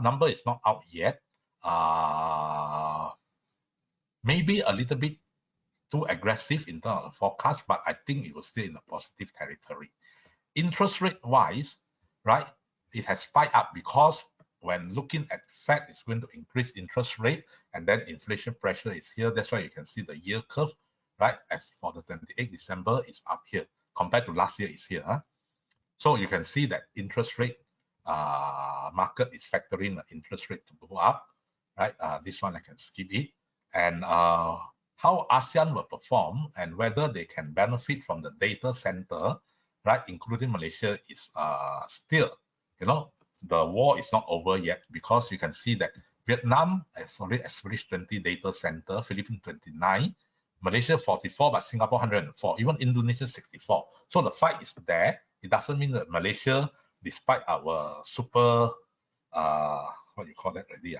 number is not out yet. Maybe a little bit too aggressive in terms of the forecast, but I think it was still in a positive territory. Interest rate wise, right, it has spiked up because when looking at Fed is going to increase interest rate, and then inflation pressure is here. That's why you can see the yield curve, right? As for the 28th December, it's up here compared to last year. Is here. So you can see that interest rate market is factoring the interest rate to go up, right? This one I can skip it. And how ASEAN will perform and whether they can benefit from the data center, right, including Malaysia, is still, the war is not over yet, because you can see that Vietnam has already established 20 data center, Philippines 29, Malaysia 44, but Singapore 104, even Indonesia 64. So the fight is there. It doesn't mean that Malaysia, despite our super, what you call that already,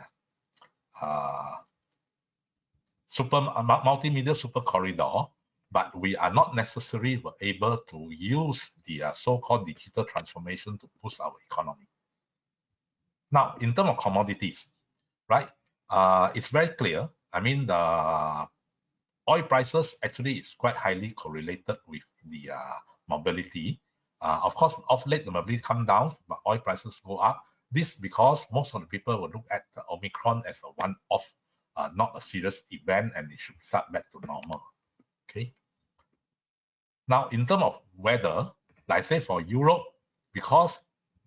multimedia super corridor, but we are not necessarily able to use the so-called digital transformation to boost our economy. Now, in terms of commodities, right, it's very clear. I mean, the oil prices actually is quite highly correlated with the mobility. Of course, of late, the mobility come down, but oil prices go up. This because most of the people will look at the Omicron as a one-off, not a serious event, and it should start back to normal. Okay. Now, in terms of weather, like I say for Europe, because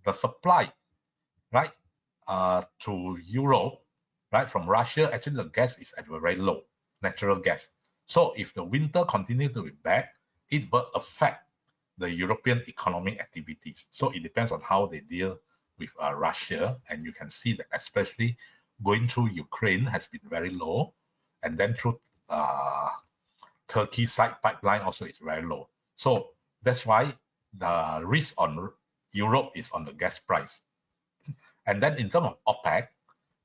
the supply, right, to Europe, right, from Russia, actually the gas is at very low, natural gas. So if the winter continues to be bad, it will affect the European economic activities. So it depends on how they deal with Russia, and you can see that especially going through Ukraine has been very low, and then through Turkey side pipeline also is very low. So that's why the risk on Europe is on the gas price. And then in terms of OPEC,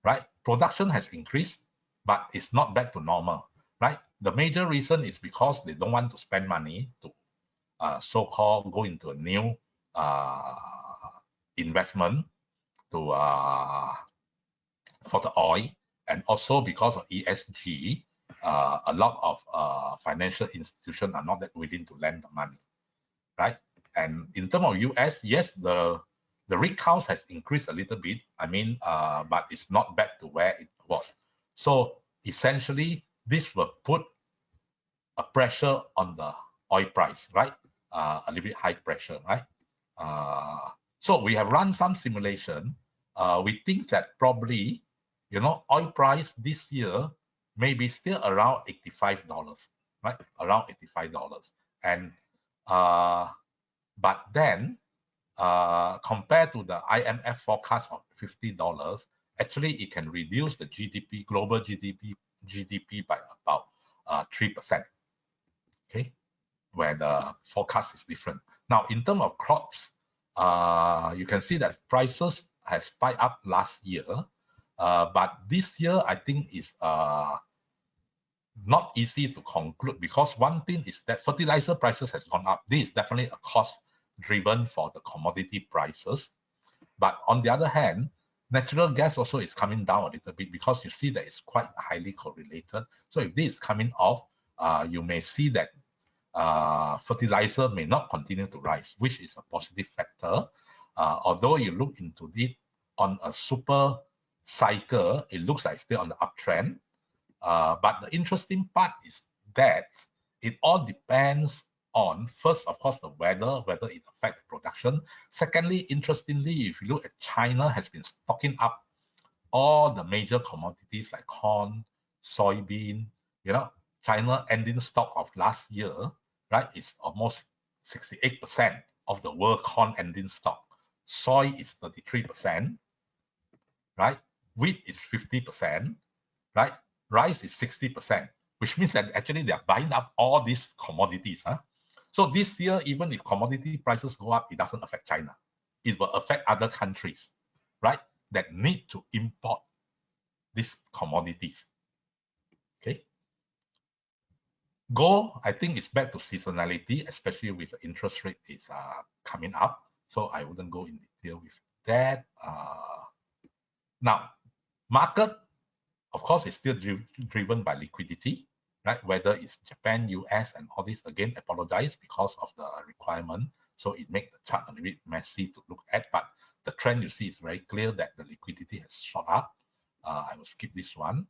right, production has increased, but it's not back to normal, right? The major reason is because they don't want to spend money to so-called go into a new investment to for the oil, and also because of ESG, a lot of financial institutions are not that willing to lend the money, right? And in terms of US, yes, the rig count has increased a little bit. I mean, but it's not back to where it was. So essentially, this will put a pressure on the oil price, right? A little bit high pressure, right? So we have run some simulation. We think that probably, oil price this year may be still around $85, right? Around $85. And but then compared to the IMF forecast of $50, actually it can reduce the GDP, global GDP by about 3%. Okay, where the forecast is different. Now, in terms of crops, you can see that prices has spiked up last year, but this year I think is not easy to conclude, because one thing is that fertilizer prices has gone up. This is definitely a cost driven for the commodity prices. But on the other hand, natural gas also is coming down a little bit, because you see that it's quite highly correlated. So if this is coming off, you may see that fertilizer may not continue to rise, which is a positive factor. Although you look into it on a super cycle, it looks like still on the uptrend. But the interesting part is that it all depends on, first, of course, the weather, whether it affects production. Secondly, interestingly, if you look at China, has been stocking up all the major commodities like corn, soybean. China ending stock of last year, right, is almost 68% of the world corn ending stock. Soy is 33%, right? Wheat is 50%, right? Rice is 60%, which means that actually they are buying up all these commodities. So this year, even if commodity prices go up, it doesn't affect China. It will affect other countries, right, that need to import these commodities. Okay. Gold, I think it's back to seasonality, especially with the interest rate is coming up. So I wouldn't go in detail with that. Now, market, of course, is still driven by liquidity, right? Whether it's Japan, US, and all this, again, apologize because of the requirement. So it makes the chart a little bit messy to look at, but the trend you see is very clear that the liquidity has shot up. I will skip this one.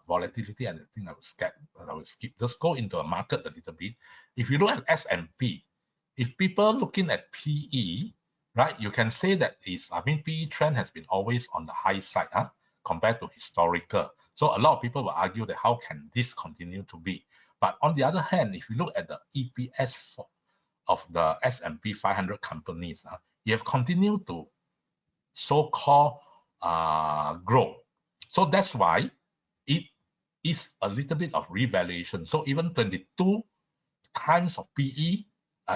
Volatility, and I think I will skip. Just go into a market a little bit. If you look at S&P, if people looking at PE, right, you can say that PE trend has been always on the high side, compared to historical. So a lot of people will argue that how can this continue to be? But on the other hand, if you look at the EPS of the S&P 500 companies, you have continued to so-called grow. So that's why it is a little bit of revaluation. So even 22 times of PE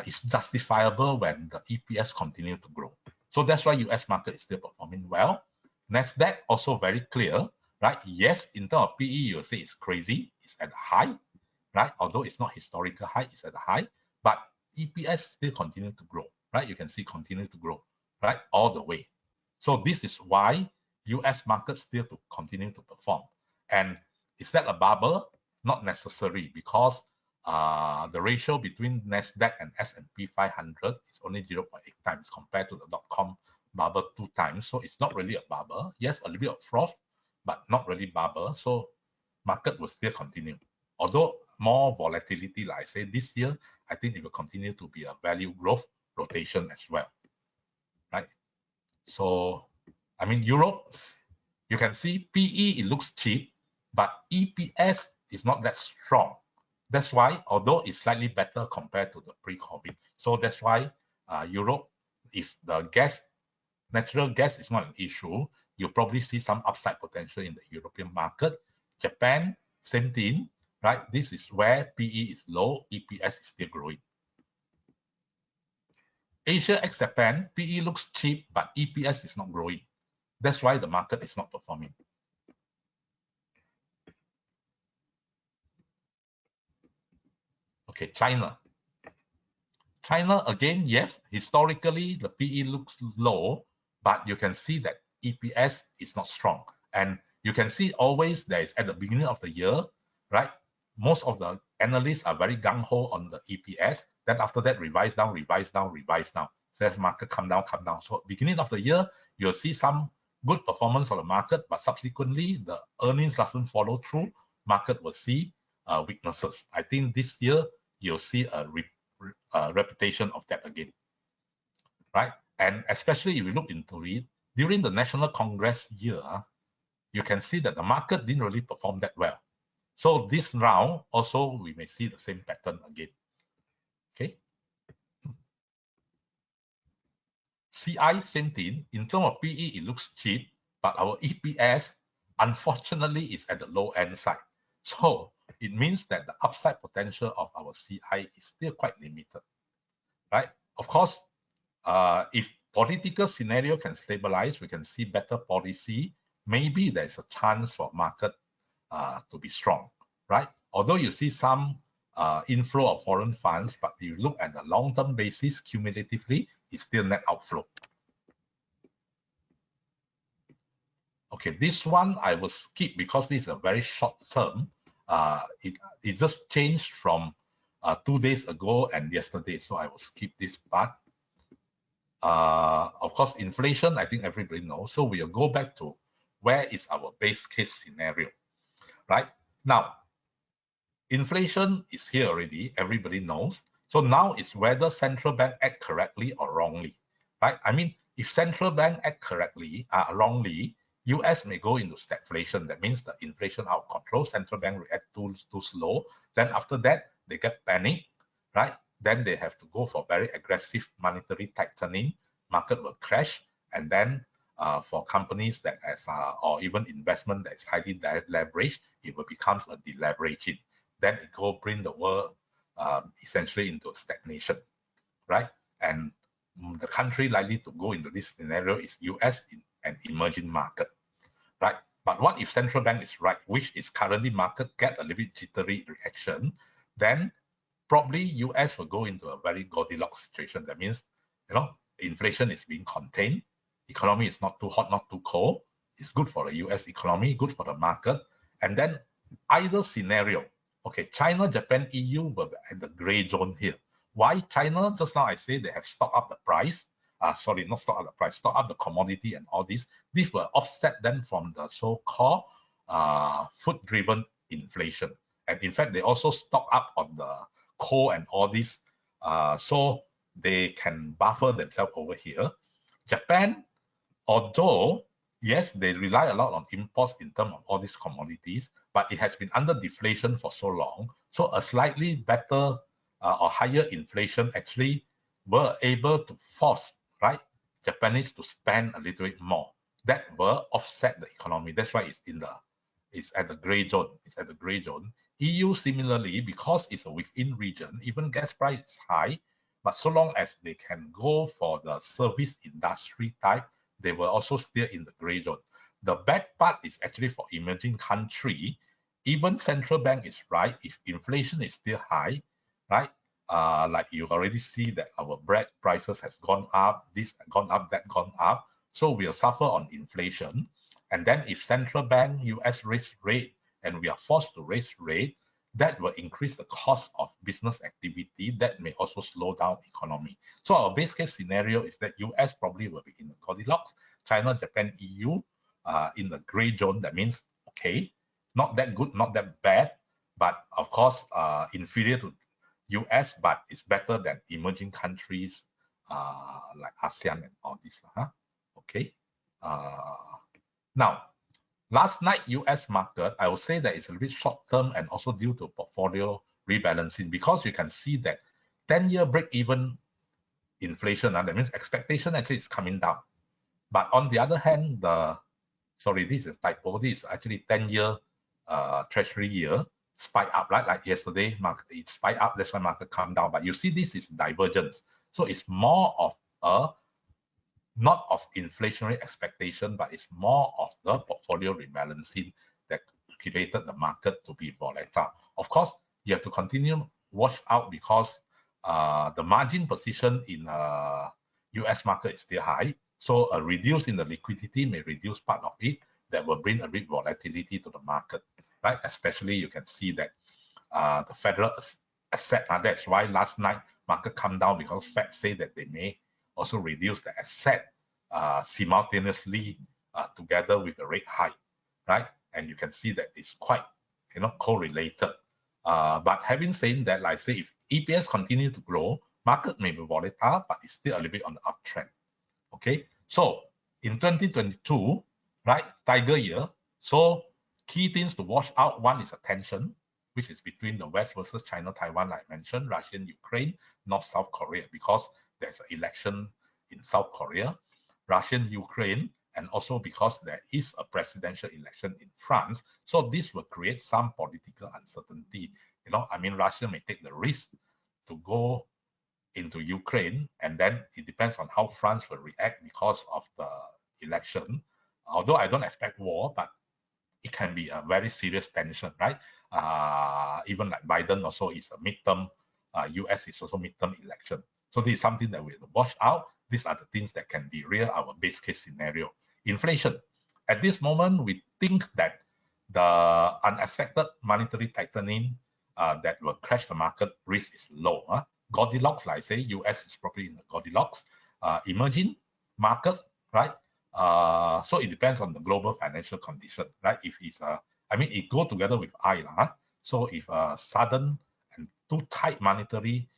is justifiable when the EPS continue to grow. So that's why US market is still performing well. Nasdaq also very clear, right? Yes, in terms of PE, you'll say it's crazy, it's at a high, right? Although it's not historical high, it's at a high, but EPS still continue to grow, right? You can see continue to grow, right? All the way. So this is why US market still to continue to perform. And is that a bubble? Not necessary, because the ratio between Nasdaq and S&P 500 is only 0.8 times compared to the .com bubble 2 times. So it's not really a bubble. Yes, a little bit of froth, but not really bubble. So market will still continue. Although more volatility, like I say, this year, I think it will continue to be a value growth rotation as well, right? So, I mean, Europe, you can see PE, it looks cheap, but EPS is not that strong. That's why, although it's slightly better compared to the pre-COVID. So that's why Europe, if the natural gas is not an issue, you'll probably see some upside potential in the European market. Japan, same thing, right? This is where PE is low, EPS is still growing. Asia ex Japan, PE looks cheap, but EPS is not growing. That's why the market is not performing. Okay, China. China, again, yes, historically, the PE looks low, but you can see that EPS is not strong. And you can see always there is at the beginning of the year, right? Most of the analysts are very gung-ho on the EPS. Then after that, revise down, revise down, revise down. So as market come down, come down. So beginning of the year, you'll see some good performance of the market, but subsequently, the earnings doesn't follow through. Market will see weaknesses. I think this year, you'll see a reputation of that again, right? And especially if you look into it, during the National Congress year, you can see that the market didn't really perform that well. So this round, also, we may see the same pattern again, okay? CI, same thing. In terms of PE, it looks cheap, but our EPS, unfortunately, is at the low end side. So it means that the upside potential of our CI is still quite limited, right? Of course, if political scenario can stabilize, we can see better policy, maybe there's a chance for market to be strong, right? Although you see some inflow of foreign funds, but you look at the long-term basis, cumulatively, it's still net outflow. Okay, this one I will skip because this is a very short term. It just changed from 2 days ago and yesterday, so I will skip this part. Of course, inflation, I think everybody knows. So we'll go back to where is our base case scenario, right? Now, inflation is here already, everybody knows. So now it's whether central bank act correctly or wrongly, right? I mean, if central bank act correctly, wrongly, US may go into stagflation. That means the inflation out of control, central bank react too slow. Then after that, they get panic, right? Then they have to go for very aggressive monetary tightening, market will crash, and then for companies that has, or even investment that is highly leveraged, it will become a deleveraging. Then it go bring the world essentially into stagnation, right? And the country likely to go into this scenario is US in an emerging market, right? But what if central bank is right, which is currently market get a little bit jittery reaction, then probably US will go into a very Goldilocks situation. That means, inflation is being contained, economy is not too hot, not too cold. It's good for the US economy, good for the market. And then either scenario, okay, China, Japan, EU will be at the gray zone here. Why China? Just now I say they have stocked up the price. Sorry, not stock up the price, stock up the commodity and all this. This will offset them from the so-called food-driven inflation. And in fact, they also stock up on the coal and all this, so they can buffer themselves over here. Japan, although, yes, they rely a lot on imports in terms of all these commodities, but it has been under deflation for so long. So a slightly better or higher inflation actually were able to force, right, Japanese to spend a little bit more. That will offset the economy. That's why it's at the gray zone. It's at the gray zone. EU similarly, because it's a within region, even gas price is high, but so long as they can go for the service industry type, they will also still in the gray zone. The bad part is actually for emerging country, even central bank is right, if inflation is still high, right? Like you already see that our bread prices has gone up, this gone up, that gone up. So we'll suffer on inflation. And then if central bank, US raise rate, and we are forced to raise rate, that will increase the cost of business activity. That may also slow down economy. So our base case scenario is that US probably will be in the Goldilocks, China, Japan, EU in the gray zone. That means, okay, not that good, not that bad, but of course inferior to US, but it's better than emerging countries like ASEAN and all this. Okay. Now, last night, US market, I would say that it's a little bit short-term and also due to portfolio rebalancing, because you can see that 10-year break-even inflation, that means expectation actually is coming down. But on the other hand, this is typo, this is actually 10-year treasury year spike up, right? Like yesterday, market it spiked up, that's why market come down. But you see this is divergence. So it's more of a not of inflationary expectation, but it's more of the portfolio rebalancing that created the market to be volatile. Of course, you have to continue watch out because the margin position in US market is still high. So a reduce in the liquidity may reduce part of it. That will bring a bit volatility to the market, right? Especially you can see that the federal asset, that's why last night market come down, because Fed say that they may also reduce the asset simultaneously together with the rate hike, right? And you can see that it's quite, correlated. But having said that, like I say, if EPS continue to grow, market may be volatile, but it's still a little bit on the uptrend. Okay, so in 2022, right, tiger year. So key things to watch out. One is a tension, which is between the West versus China, Taiwan, like I mentioned, Russia, Ukraine, North, South Korea, because there's an election in South Korea, Russian, Ukraine, and also because there is a presidential election in France. So this will create some political uncertainty. Russia may take the risk to go into Ukraine, and then it depends on how France will react because of the election. Although I don't expect war, but it can be a very serious tension, right? Even like Biden also is a midterm, US is also midterm election. So this is something that we have to watch out. These are the things that can derail our base case scenario. Inflation. At this moment, we think that the unexpected monetary tightening that will crash the market risk is low. Goldilocks, like I say, US is probably in the Goldilocks. Emerging markets, right? So it depends on the global financial condition, right? If it's it go together with So if a sudden and too tight monetary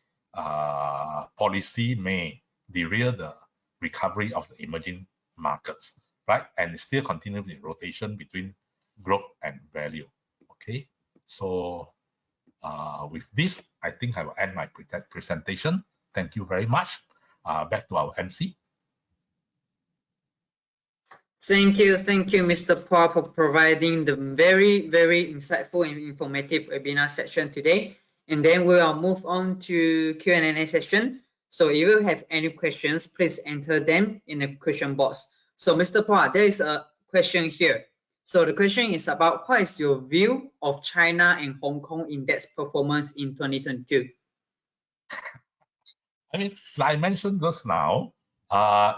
policy may derail the recovery of the emerging markets, right? And still continue the rotation between growth and value. Okay, so with this, I think I will end my presentation. Thank you very much. Back to our MC. Thank you, Mr. Phua, for providing the very, very insightful and informative webinar session today. and then we will move on to Q&A session. So if you have any questions, please enter them in the question box. So Mr. Phua, there is a question here. So the question is about what is your view of China and Hong Kong index performance in 2022? I mean, like I mentioned just now,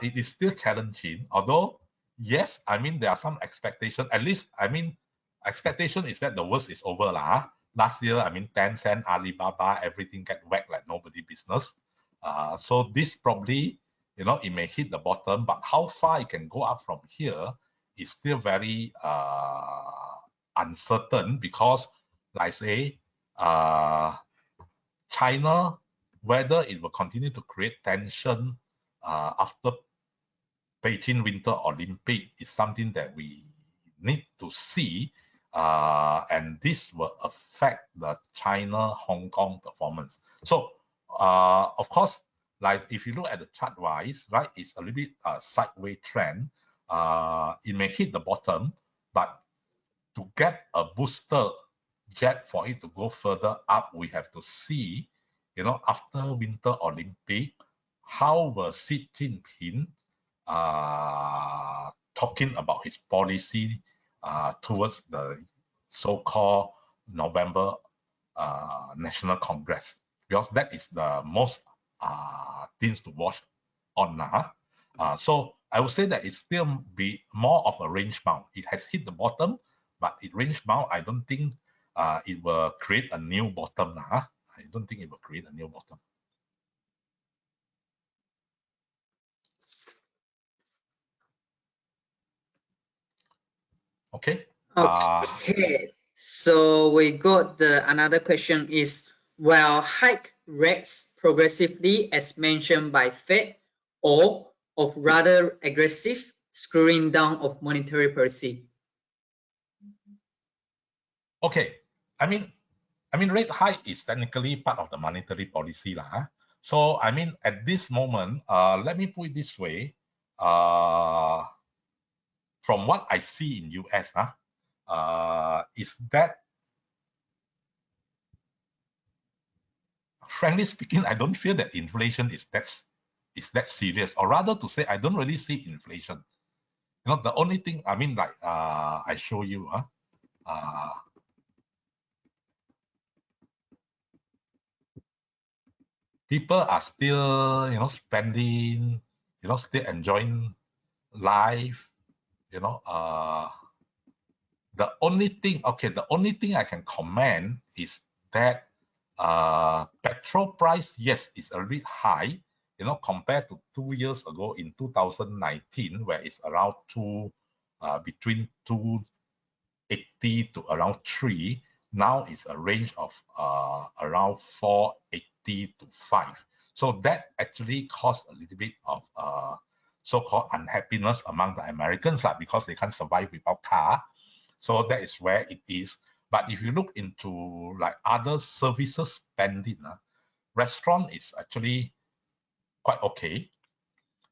it is still challenging, although, yes, I mean, there are some expectation, at least, I mean, expectation is that the worst is over. Last year, I mean, Tencent, Alibaba, everything get whacked like nobody business. So this probably, you know, it may hit the bottom, but how far it can go up from here is still very uncertain because, like I say, China, whether it will continue to create tension after Beijing Winter Olympic is something that we need to see, and this will affect the China-Hong Kong performance. So, of course, like if you look at the chart wise, right, it's a little bit sideways trend. It may hit the bottom, but to get a booster jet for it to go further up, we have to see, you know, after Winter Olympic, how will Xi Jinping talking about his policy towards the so-called November National Congress, because that is the most things to watch on now. So I would say that it still be more of a range bound. It has hit the bottom, but it range bound. I don't think it will create a new bottom now. I don't think it will create a new bottom. Okay. Okay, so we got another question is, will hike rates progressively as mentioned by Fed, or of rather aggressive screwing down of monetary policy? Okay, I mean rate hike is technically part of the monetary policy lah. So I mean at this moment, let me put it this way, from what I see in US, is that, frankly speaking, I don't feel that inflation is that serious, or rather to say, I don't really see inflation. You know, the only thing, I mean, like I show you, people are still, you know, spending, you know, still enjoying life, you know. The only thing I can comment is that petrol price, yes, is a bit high, you know, compared to 2 years ago in 2019, where it's around between 280 to around 3. Now it's a range of around 480 to 5. So that actually caused a little bit of so-called unhappiness among the Americans, because they can't survive without car. So that is where it is. But if you look into like other services spending, restaurant is actually quite okay,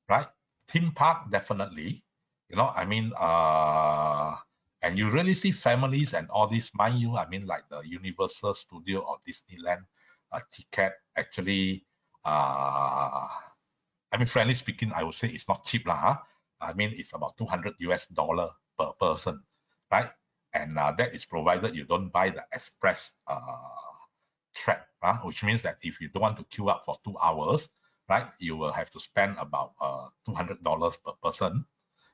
right? Theme park, definitely. You know, I mean, and you really see families and all this, mind you, I mean, like the Universal Studio or Disneyland ticket actually, I mean, frankly speaking, I would say it's not cheap lah. I mean, it's about $200 per person, right? And that is provided you don't buy the express track, which means that if you don't want to queue up for 2 hours, right, you will have to spend about $200 per person,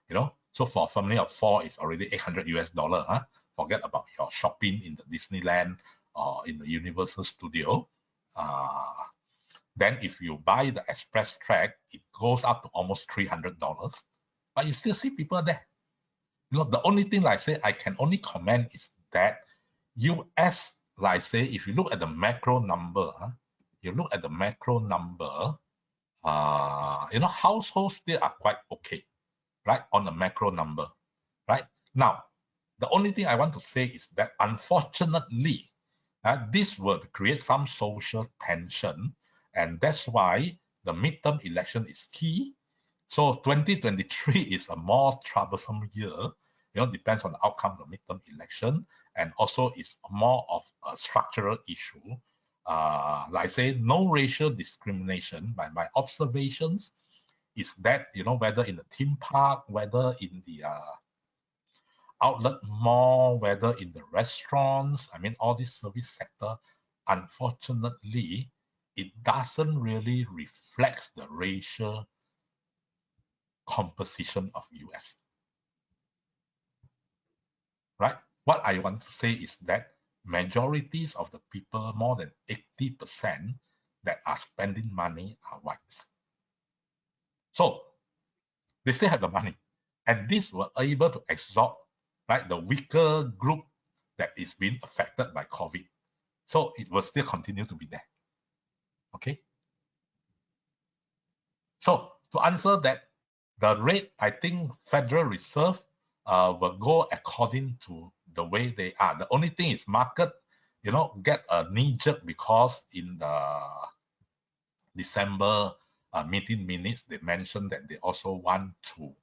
you know. So for a family of 4, it's already $800. Forget about your shopping in the Disneyland or in the Universal Studio. Then if you buy the express track, it goes up to almost $300, but you still see people there. You know, the only thing, like I say, I can only comment is that US, like I say, if you look at the macro number, you know, households still are quite okay, right, on the macro number, right? Now, the only thing I want to say is that unfortunately, this will create some social tension, and that's why the midterm election is key. So 2023 is a more troublesome year. You know, depends on the outcome of the midterm election, and also it's more of a structural issue. like I say, no racial discrimination. By my observations is that, whether in the theme park, whether in the outlet mall, whether in the restaurants, all this service sector, unfortunately, it doesn't really reflect the racial composition of US. Right? What I want to say is that majorities of the people, more than 80% that are spending money are whites. So they still have the money. And these were able to absorb, right, the weaker group that is being affected by COVID. So it will still continue to be there. Okay. So to answer that, the rate, I think Federal Reserve will go according to the way they are. The only thing is market, get a knee jerk because in the December meeting minutes, they mentioned that they also want to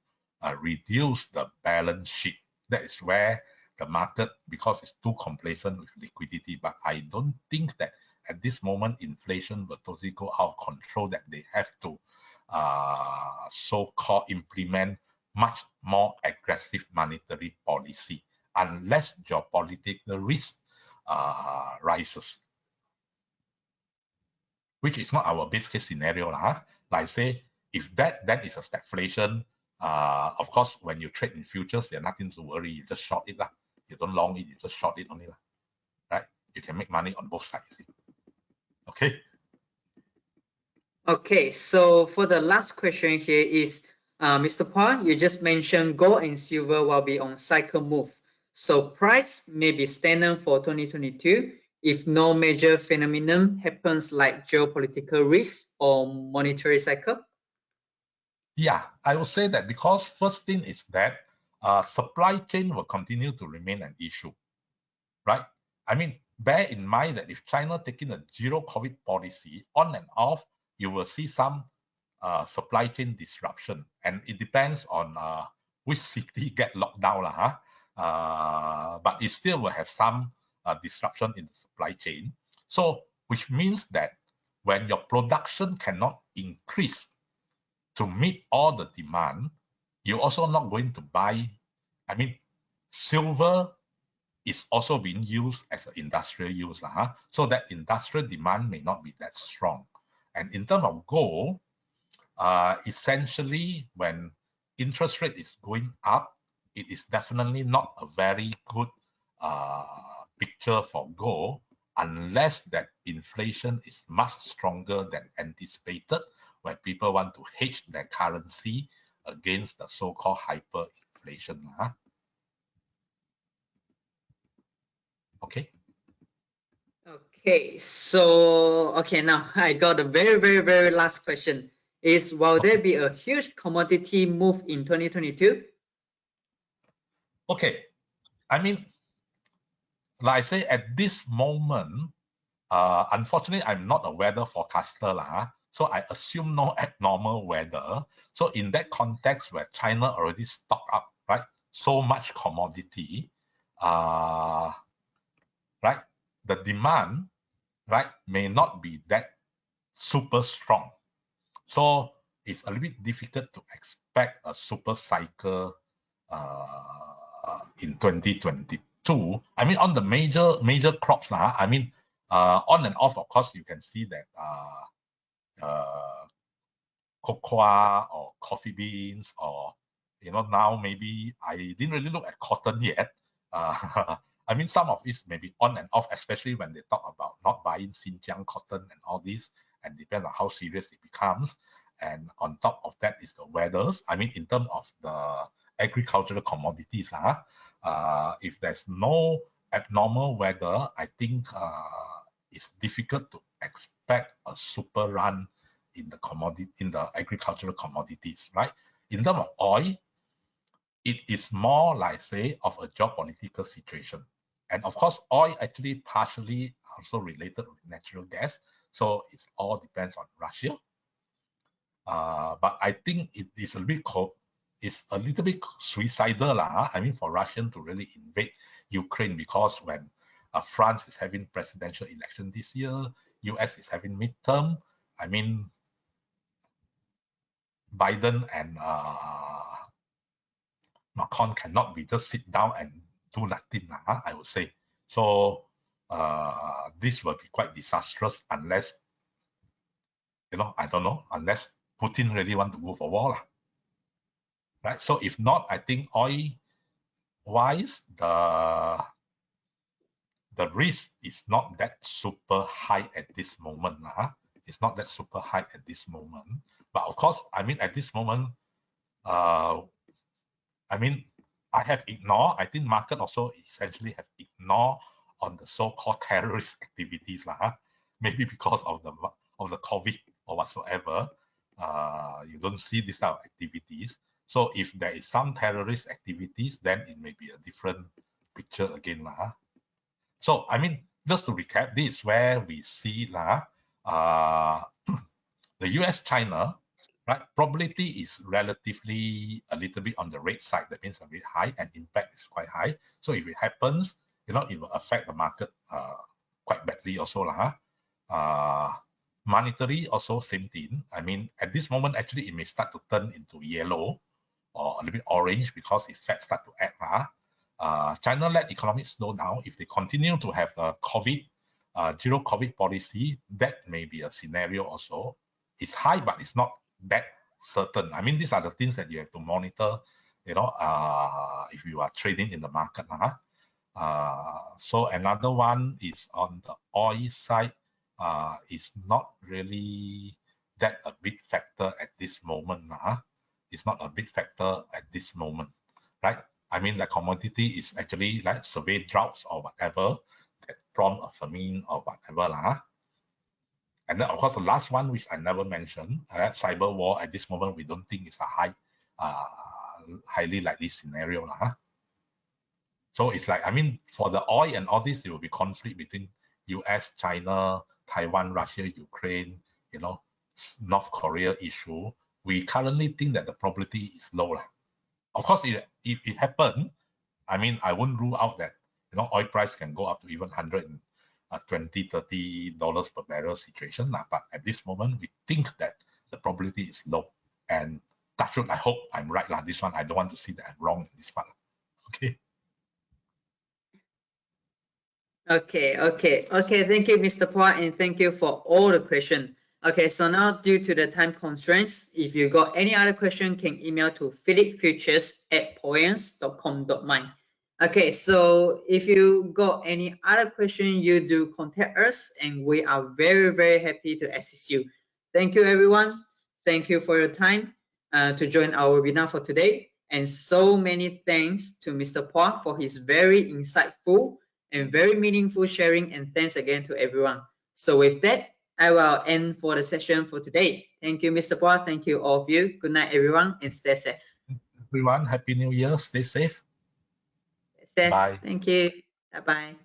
reduce the balance sheet. That is where the market, because it's too complacent with liquidity, but I don't think that at this moment inflation will totally go out of control, that they have to so-called implement much more aggressive monetary policy unless geopolitical risk rises, which is not our base case scenario. Like say, if that is a stagflation, of course, when you trade in futures, there's nothing to worry. You just short it. You don't long it, you just short it only. Right? You can make money on both sides. Okay. Okay, so for the last question here is, Mr. Phua, you just mentioned gold and silver will be on cycle move. So price may be stagnant for 2022 if no major phenomenon happens like geopolitical risk or monetary cycle. Yeah, I will say that because first thing is that supply chain will continue to remain an issue, right? Bear in mind that if China taking a zero COVID policy on and off, you will see some supply chain disruption, and it depends on which city get locked down, but it still will have some disruption in the supply chain. So, which means that when your production cannot increase to meet all the demand, you're also not going to buy. Silver is also being used as an industrial use, so that industrial demand may not be that strong. And in terms of gold, essentially, when interest rate is going up, it is definitely not a very good picture for gold unless that inflation is much stronger than anticipated, where people want to hedge their currency against the so-called hyperinflation. Okay. Okay, so now I got a very, very, very last question. Is will there be a huge commodity move in 2022? Okay. Like I say, at this moment, unfortunately, I'm not a weather forecaster, so I assume no abnormal weather. So in that context, where China already stocked up, right, so much commodity, right, the demand, right, may not be that super strong. So it's a little bit difficult to expect a super cycle in 2022. On the major crops, on and off, of course, you can see that cocoa or coffee beans, or now maybe I didn't really look at cotton yet. Some of it may be on and off, especially when they talk about not buying Xinjiang cotton and all this, and depends on how serious it becomes. And on top of that is the weathers. In terms of the agricultural commodities, if there's no abnormal weather, I think it's difficult to expect a super run in the agricultural commodities, right? In terms of oil, it is more like, say, of a geopolitical situation. And of course, oil actually partially also related with natural gas. So it all depends on Russia. But I think it is it's a little bit suicidal, for Russian to really invade Ukraine, because when France is having presidential election this year, US is having midterm. I mean, Biden and Macron cannot be just sit down and do nothing, I would say. So this will be quite disastrous unless, I don't know, unless Putin really want to go for war, right? So if not, I think oil-wise, the risk is not that super high at this moment. It's not that super high at this moment. But of course, I mean, at this moment, I have ignored, I think market also essentially have ignored on the so-called terrorist activities. Maybe because of the COVID or whatsoever, you don't see this type of activities. So if there is some terrorist activities, then it may be a different picture again. So, I mean, just to recap, this is where we see the US-China, right? Probability is relatively a little bit on the rate side. That means a bit high, and impact is quite high. So if it happens, it will affect the market quite badly also. Monetary also same thing. I mean, at this moment, actually, it may start to turn into yellow or a little bit orange because the Fed start to act. China-led economic slowdown, if they continue to have the zero COVID policy, that may be a scenario also. It's high, but it's not that certain. I mean, these are the things that you have to monitor, if you are trading in the market. So another one is on the oil side, it's not really that a big factor at this moment. It's not a big factor at this moment, right? I mean, the commodity is actually like severe droughts or whatever that prompt a famine or whatever. And then, of course, the last one, which I never mentioned, cyber war. At this moment, we don't think it's a highly likely scenario. So it's like, I mean, for the oil and all this, there will be conflict between US, China, Taiwan, Russia, Ukraine, North Korea issue. We currently think that the probability is low. Of course, if it happens, I mean, I wouldn't rule out that, oil price can go up to even $120, $30 per barrel situation. But at this moment, we think that the probability is low. And touch wood, I hope I'm right. This one, I don't want to see that I'm wrong in this part. Okay. Okay. Thank you, Mr. Phua, and thank you for all the questions. Okay, so now due to the time constraints, if you got any other question, can email to phillipfutures@poyens.com.my. Okay, so if you got any other question, you do contact us, and we are very, very happy to assist you. Thank you, everyone. Thank you for your time to join our webinar for today. And so many thanks to Mr. Phua for his very insightful and very meaningful sharing, and thanks again to everyone. So with that, I will end for the session for today. Thank you, Mr. Phua. Thank you, all of you. Good night, everyone, and stay safe. Everyone, Happy New Year. Stay safe. Stay safe. Bye. Thank you. Bye-bye.